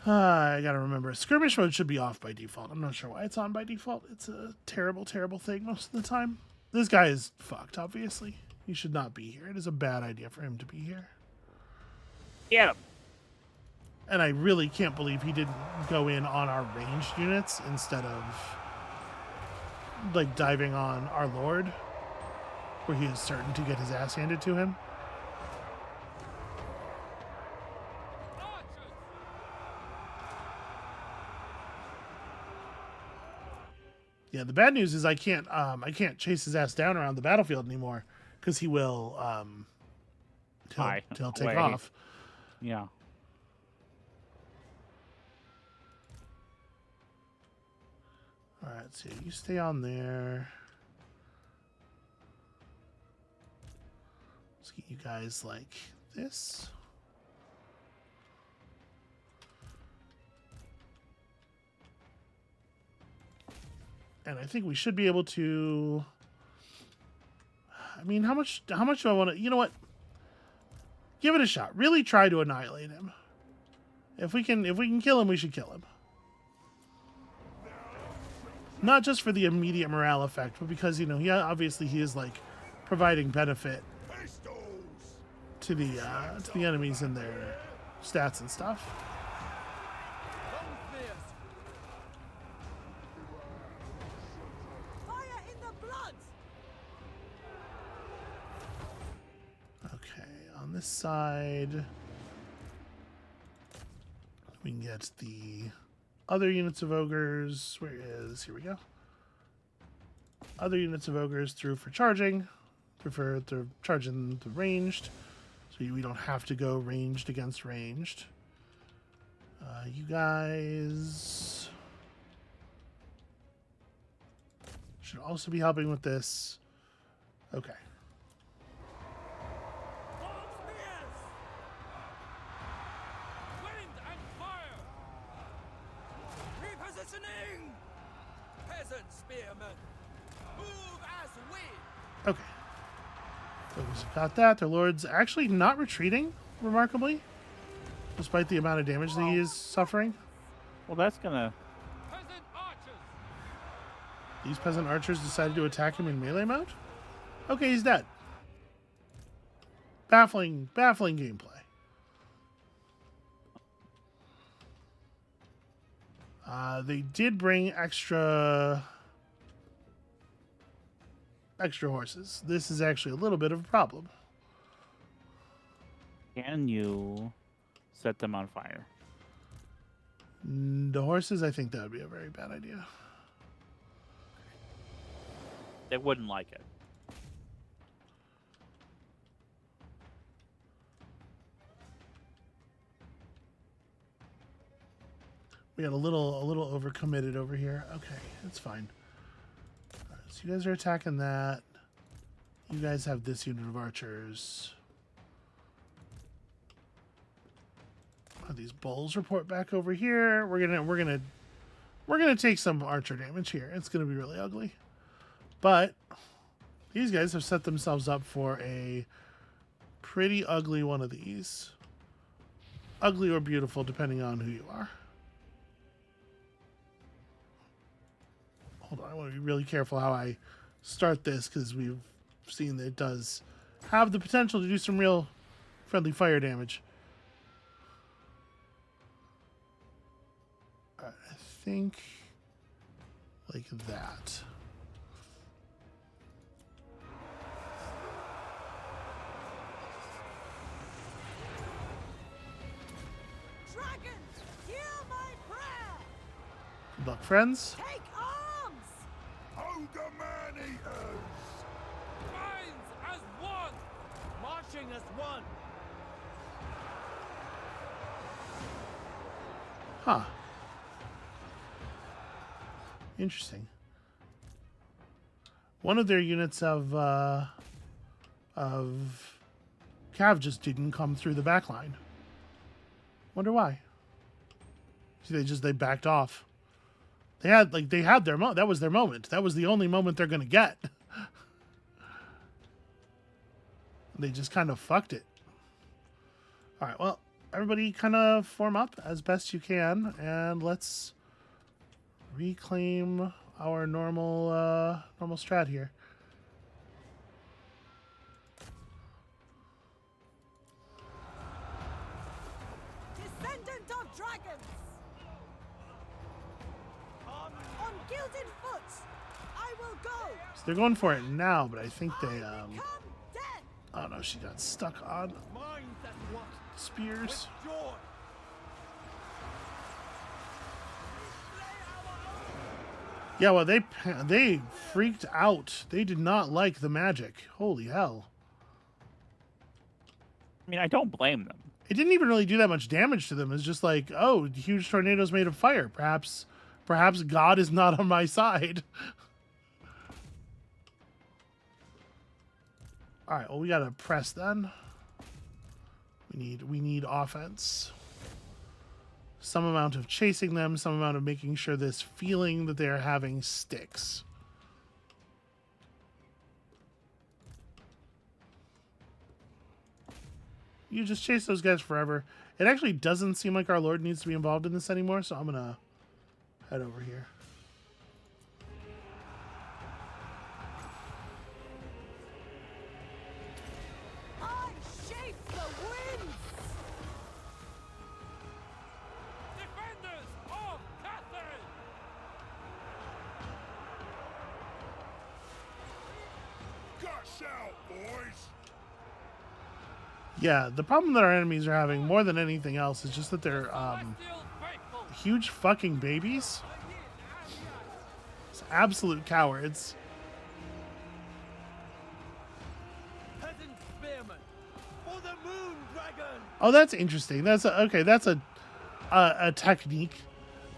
I gotta remember, skirmish mode should be off by default. I'm not sure why it's on by default. It's a terrible, terrible thing most of the time. This guy is fucked, obviously. He should not be here. It is a bad idea for him to be here. Get him. And I really can't believe he didn't go in on our ranged units instead of like diving on our lord, where he is certain to get his ass handed to him. Yeah, the bad news is I can't chase his ass down around the battlefield anymore because he will he'll take off. Yeah. All right, so you stay on there. Let's get you guys like this. And I think we should be able to. I mean, how much do I want to? You know what? Give it a shot. Really try to annihilate him. If we can kill him, we should kill him. Not just for the immediate morale effect, but because, you know, he is like providing benefit to the enemies and their stats and stuff. Fire in the blood. Okay, on this side, we can get the other units of ogres. Here we go. Other units of ogres through for charging, through charging the ranged, so we don't have to go ranged against ranged. You guys should also be helping with this. Okay. Wind and fire! Repositioning! Peasant spearmen! Move as wind! Okay. So we got that. Their lord's actually not retreating, remarkably, despite the amount of damage that he is suffering. Well, that's gonna. Peasant archers! These peasant archers decided to attack him in melee mode? Okay, he's dead. Baffling gameplay. They did bring extra horses. This is actually a little bit of a problem. Can you set them on fire? The horses, I think that would be a very bad idea. They wouldn't like it. We got a little overcommitted over here. Okay, that's fine. All right, so you guys are attacking that. You guys have this unit of archers. These bulls report back over here. We're gonna take some archer damage here. It's gonna be really ugly. But these guys have set themselves up for a pretty ugly one of these. Ugly or beautiful, depending on who you are. Hold on, I want to be really careful how I start this, because we've seen that it does have the potential to do some real friendly fire damage. Alright, I think like that. Dragons, hear my prayer! Good luck, friends. Take arms! Ogre man-eaters! Minds as one! Marching as one! Huh. Interesting. One of their units of Cav just didn't come through the back line. Wonder why. See, they backed off. They had their that was their moment. That was the only moment they're gonna get. They just kind of fucked it. All right, well, everybody kind of form up as best you can, and let's reclaim our normal strat here. Descendant of dragons! On gilded foot, I will go! So they're going for it now, but I think they Become death! oh no, she got stuck on Minds as one! spears. Joy! Yeah, well, they freaked out. They did not like the magic. Holy hell. I mean, I don't blame them. It didn't even really do that much damage to them. It's just like, oh, huge tornadoes made of fire. Perhaps God is not on my side. All right, well, we got to press then. We need offense. Some amount of chasing them, some amount of making sure this feeling that they're having sticks. You just chase those guys forever. It actually doesn't seem like our Lord needs to be involved in this anymore, so I'm going to head over here. I shape the winds! Defenders of Cathay! Gush out, boys! Yeah, the problem that our enemies are having more than anything else is just that they're Celestial faithful! huge fucking babies. It's absolute cowards. Peasant spearmen! For the moon dragon! Oh, that's interesting. That's a technique.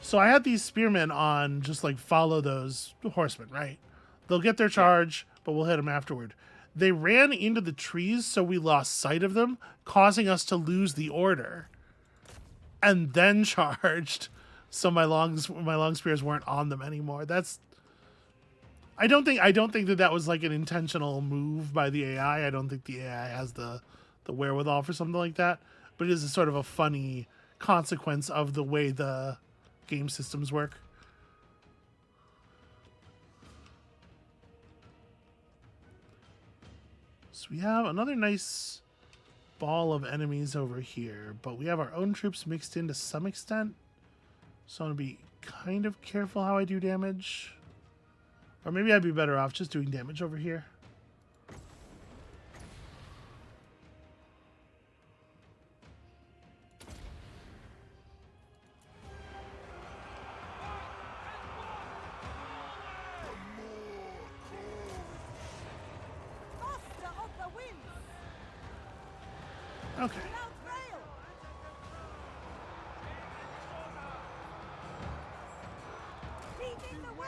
So I had these spearmen on just like follow those horsemen, right? They'll get their charge, but we'll hit them afterward. They ran into the trees, so we lost sight of them, causing us to lose the order. And then charged, so my long spears weren't on them anymore. I don't think that that was like an intentional move by the AI. I don't think the AI has the wherewithal for something like that. But it is a sort of a funny consequence of the way the game systems work. So we have another nice ball of enemies over here, but we have our own troops mixed in to some extent. So I'm going to be kind of careful how I do damage. Or maybe I'd be better off just doing damage over here. Master of the winds. Okay. Without rail. Leading the way.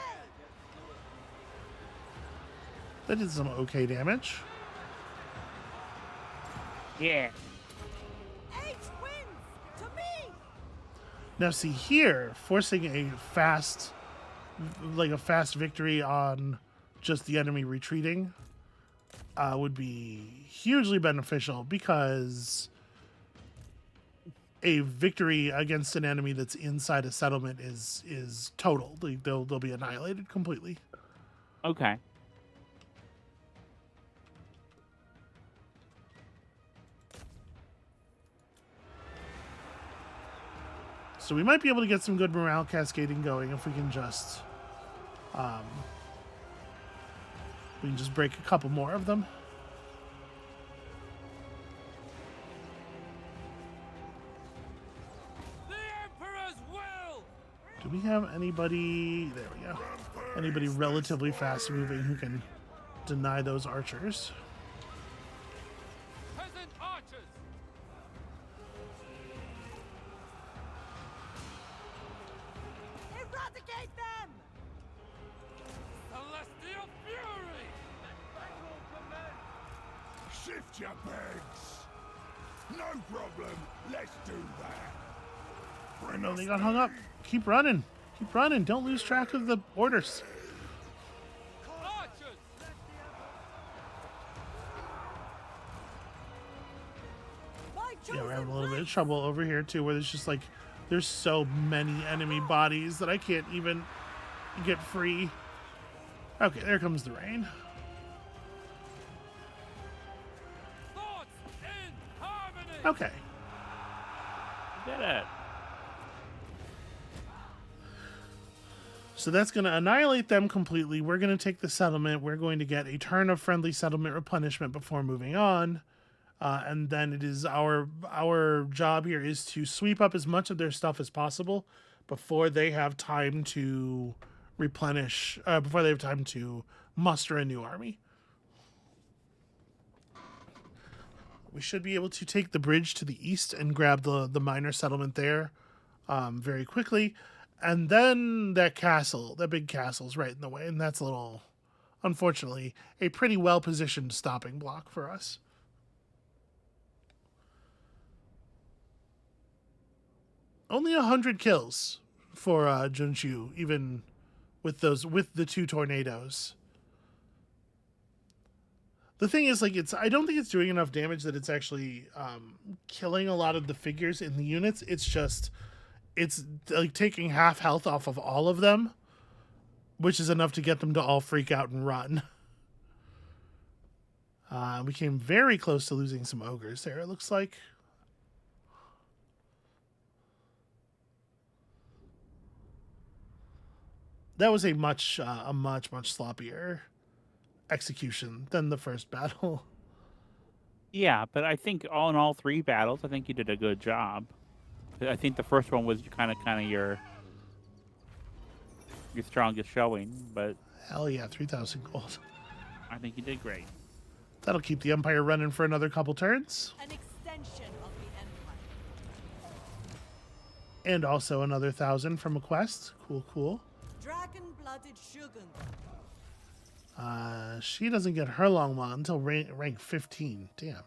That did some okay damage. Yeah. Eight wins to me. Now see here, forcing a fast victory on just the enemy retreating would be hugely beneficial, because a victory against an enemy that's inside a settlement is total. They'll be annihilated completely. Okay. So we might be able to get some good morale cascading going if we can just break a couple more of them. The Emperor's will! Do we have anybody? There we go. Anybody relatively fast moving who can deny those archers? Peasant archers! Eradicate them. Celestial fury! Shift your pegs. No problem. Let's do that. Bring No, us they got hung up. Keep running. Keep running. Don't lose track of the orders. Archers! My Yeah, we're having a chosen little bit of race. trouble over here too, where there's just like there's so many enemy bodies that I can't even get free. Okay, there comes the rain. Thoughts in harmony! Okay. Did it. So that's going to annihilate them completely. We're going to take the settlement. We're going to get a turn of friendly settlement replenishment before moving on. And then it is our job here is to sweep up as much of their stuff as possible before they have time to replenish, before they have time to muster a new army. We should be able to take the bridge to the east and grab the minor settlement there very quickly. And then that castle, that big castle's right in the way. And that's a little, unfortunately, a pretty well-positioned stopping block for us. Only 100 kills for Junshu, even with the two tornadoes. The thing is, like, I don't think it's doing enough damage that it's actually killing a lot of the figures in the units. It's like taking half health off of all of them, which is enough to get them to all freak out and run. We came very close to losing some ogres there, it looks like. That was a much sloppier execution than the first battle. Yeah, but I think in all three battles, I think you did a good job. I think the first one was kind of your strongest showing, but Hell yeah, 3,000 gold. I think you did great. That'll keep the Empire running for another couple turns. An extension of the Empire. And also another 1,000 from a quest. Cool. Dragon-blooded Shogun. She doesn't get her Longma until rank 15. Damn.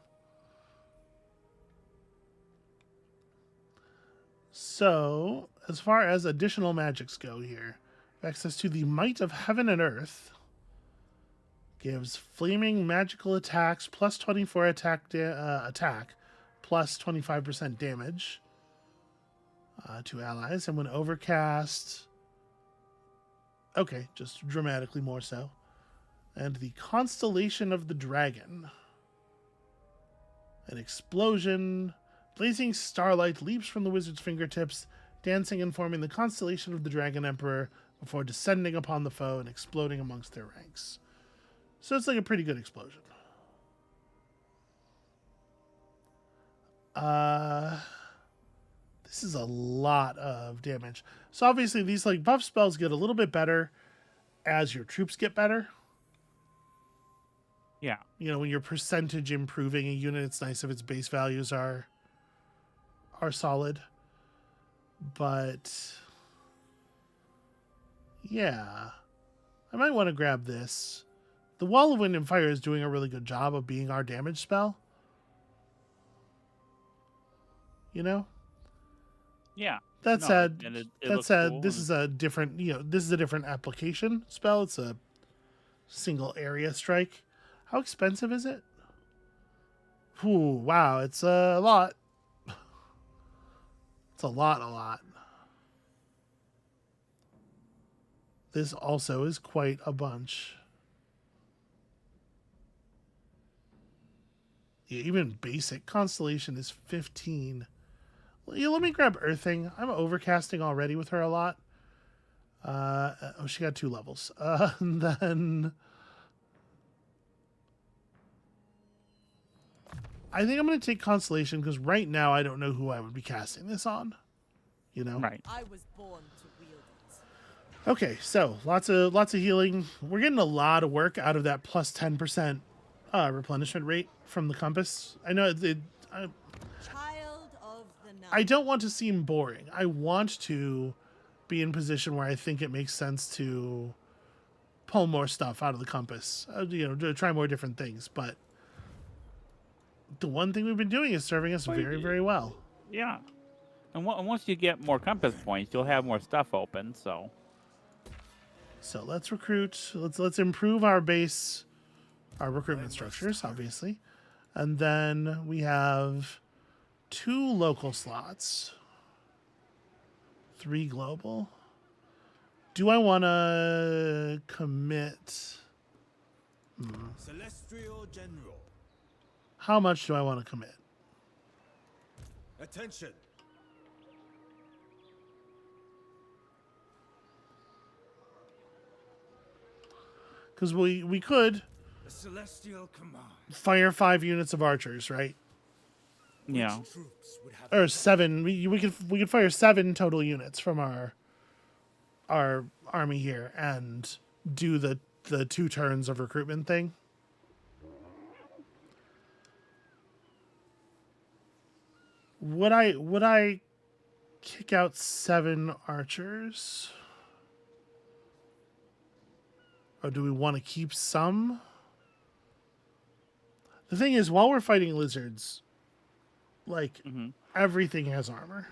So, as far as additional magics go here, access to the Might of Heaven and Earth. Gives flaming magical attacks plus 24 attack plus 25% damage to allies. And when overcast, okay, just dramatically more so. And the constellation of the dragon. An explosion. Blazing starlight leaps from the wizard's fingertips, dancing and forming the constellation of the Dragon Emperor before descending upon the foe and exploding amongst their ranks. So it's like a pretty good explosion. This is a lot of damage. So obviously these like buff spells get a little bit better as your troops get better. Yeah. You know, when you're percentage improving a unit, it's nice if its base values are solid. But yeah, I might want to grab this. The Wall of Wind and Fire is doing a really good job of being our damage spell. You know? Yeah. That No, said, and it that looks said, cool this and- is a different, this is a different application spell. It's a single area strike. How expensive is it? Ooh, wow, it's a lot. It's a lot. This also is quite a bunch. Yeah, even basic constellation is 15. Yeah, let me grab Earthing. I'm overcasting already with her a lot. She got 2 levels. And then I think I'm going to take Constellation because right now I don't know who I would be casting this on. You know? Right. I was born to wield it. Okay, so lots of healing. We're getting a lot of work out of that plus 10% replenishment rate from the compass. I know Child of the night. I don't want to seem boring. I want to be in position where I think it makes sense to pull more stuff out of the compass. To try more different things. But the one thing we've been doing is serving us very, very well. Yeah. And once you get more compass points, you'll have more stuff open. So let's recruit. Let's improve our base, our recruitment structures, obviously, and then we have 2 local slots, 3 global. Do I want to commit? Celestial General. How much do I want to commit? Attention. Because we could The Celestial Command. fire 5 units of archers, right? yeah. Troops would have Or 7. We could fire 7 total units from our army here and do the 2 turns of recruitment thing. Would I kick out 7 archers? Or do we want to keep some? The thing is, while we're fighting lizards, like everything has armor.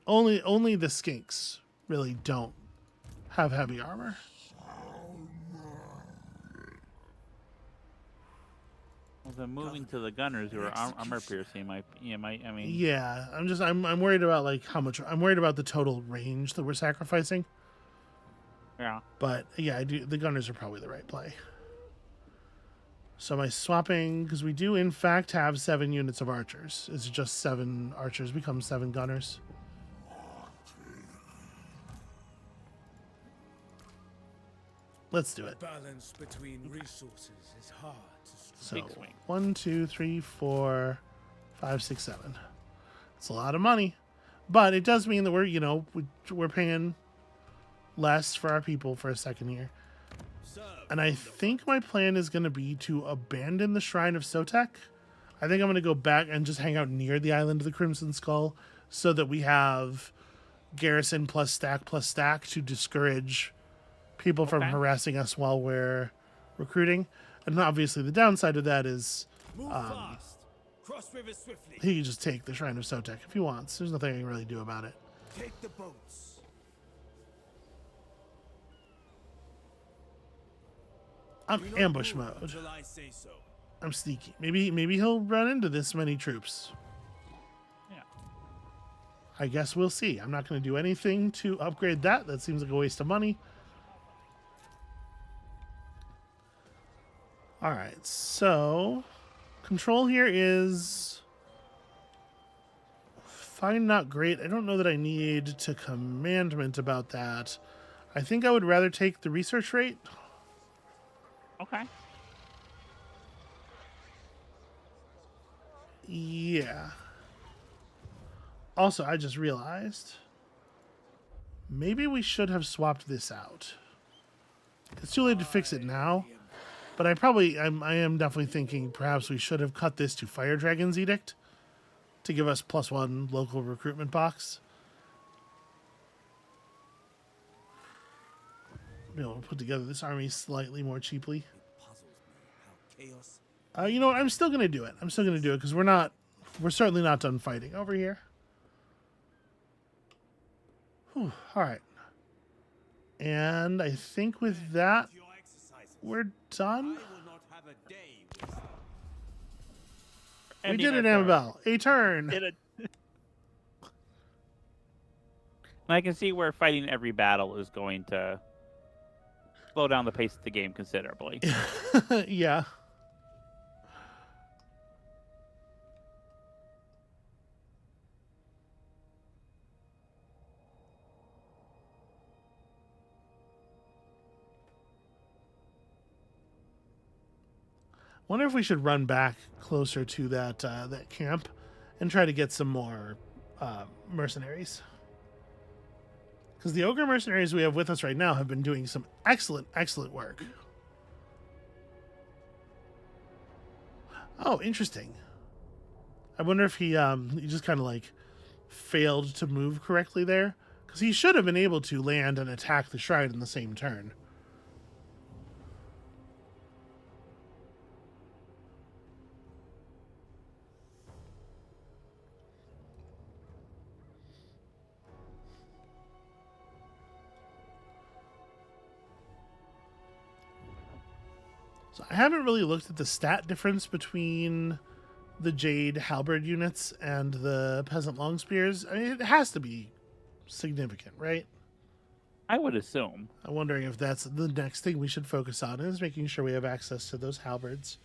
Only the skinks really don't have heavy armor. Well, then moving to the gunners who are armor piercing might. I mean. Yeah, I'm worried about like how much. I'm worried about the total range that we're sacrificing. Yeah. But yeah, I do. The gunners are probably the right play. So am I swapping? Because we do in fact have 7 units of archers. Is it just 7 archers become 7 gunners? Let's do it. balance between resources is hard to strike. So Big swing. 1, 2, 3, 4, 5, 6, 7. It's a lot of money, but it does mean that we're paying less for our people for a second year. And I think my plan is going to be to abandon the Shrine of Sotek. I think I'm going to go back and just hang out near the Island of the Crimson Skull so that we have garrison plus stack to discourage people from Okay. harassing us while we're recruiting. And obviously the downside of that is Move fast. Cross river swiftly. he can just take the Shrine of Sotek if he wants. There's nothing I can really do about it. Take the boats. I'm Do not ambush move mode. until I say so. I'm sneaky. Maybe he'll run into this many troops. Yeah. I guess we'll see. I'm not going to do anything to upgrade that. That seems like a waste of money. All right, so control here is fine, not great. I don't know that I need to commandment about that. I think I would rather take the research rate. Okay. Yeah. Also, I just realized maybe we should have swapped this out. It's too late to fix it now, but I am definitely thinking perhaps we should have cut this to Fire Dragon's Edict to give us +1 local recruitment box. Be able to put together this army slightly more cheaply. It puzzles me how chaos. You know what? I'm still gonna do it. I'm still gonna do it because we're certainly not done fighting over here. Whew, all right. And I think with that, Your exercises. we're I done. will not have a day with We Ending did it, our turn. Amabel. A turn. Did it. I can see where fighting every battle is going to slow down the pace of the game considerably. Yeah. Wonder if we should run back closer to that camp and try to get some more mercenaries. Because the ogre mercenaries we have with us right now have been doing some excellent work. Oh, interesting. I wonder if he just kind of like failed to move correctly there, because he should have been able to land and attack the shrine in the same turn. So I haven't really looked at the stat difference between the Jade Halberd units and the Peasant Long Spears. I mean, it has to be significant, right? I would assume. I'm wondering if that's the next thing we should focus on, is making sure we have access to those halberds.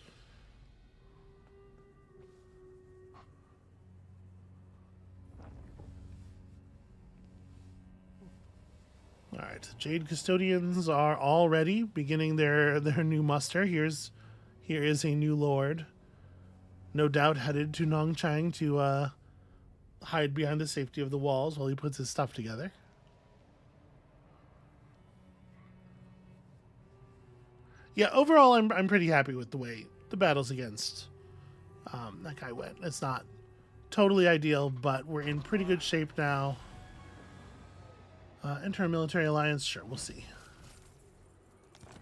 All right, Jade Custodians are already beginning their new muster. Here is a new lord, no doubt headed to Nongchang to hide behind the safety of the walls while he puts his stuff together. Yeah, overall, I'm pretty happy with the way the battles against that guy went. It's not totally ideal, but we're in pretty good shape now. Enter a military alliance? Sure, we'll see.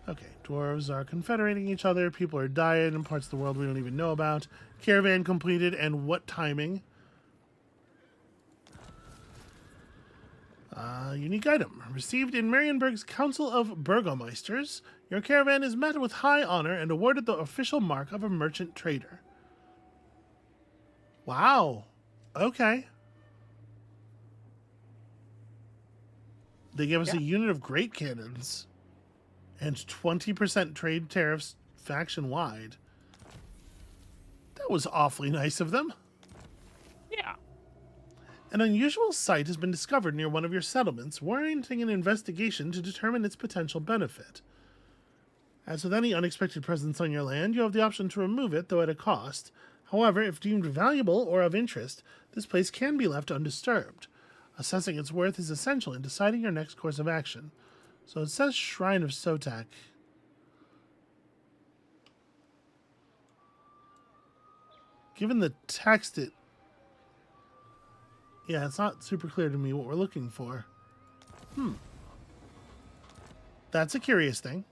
Okay, dwarves are confederating each other. People are dying in parts of the world we don't even know about. Caravan completed, and what timing? Unique item. Received in Marienburg's Council of Burgomeisters, your caravan is met with high honor and awarded the official mark of a merchant trader. Wow. Okay. They gave us a unit of great cannons and 20% trade tariffs faction-wide. That was awfully nice of them. Yeah. An unusual site has been discovered near one of your settlements, warranting an investigation to determine its potential benefit. As with any unexpected presence on your land, you have the option to remove it, though at a cost. However, if deemed valuable or of interest, this place can be left undisturbed. Assessing its worth is essential in deciding your next course of action. So it says Shrine of Sotak. Given the text, yeah, it's not super clear to me what we're looking for. That's a curious thing.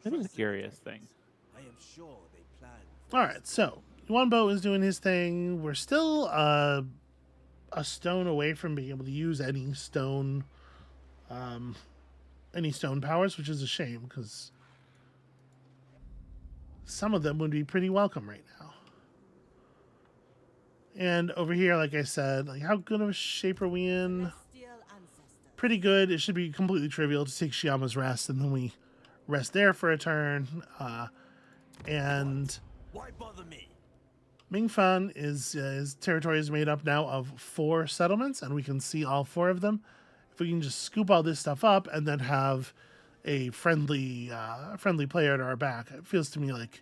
It is a curious thing. I am sure they plan. All right, so Yuanbo is doing his thing. We're still a stone away from being able to use any stone powers, which is a shame because some of them would be pretty welcome right now. And over here, like I said, like how good of a shape are we in? Celestial ancestors. Pretty good. It should be completely trivial to take Shiama's rest, and then we rest there for a turn. And Why bother me? Mingfan is his territory is made up now of 4 settlements, and we can see all 4 of them. If we can just scoop all this stuff up and then have a friendly player at our back, it feels to me like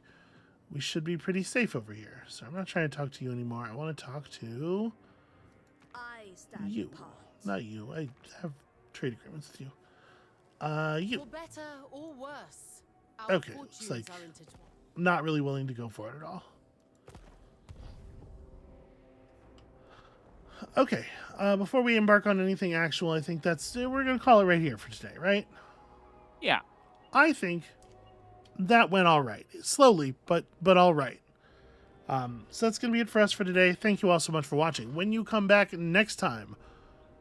we should be pretty safe over here. So I'm not trying to talk to you anymore. I want to talk to I stand you, apart. not you. I have trade agreements with you. You. For better or worse, our Okay, it's fortunes like- are intertwined. Not really willing to go for it at all. Okay, before we embark on anything actual, I think we're going to call it right here for today, right? Yeah. I think that went all right. Slowly, but all right. So that's going to be it for us for today. Thank you all so much for watching. When you come back next time,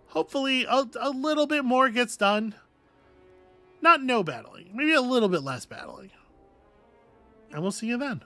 hopefully a little bit more gets done. Not no battling, maybe a little bit less battling. And we'll see you then.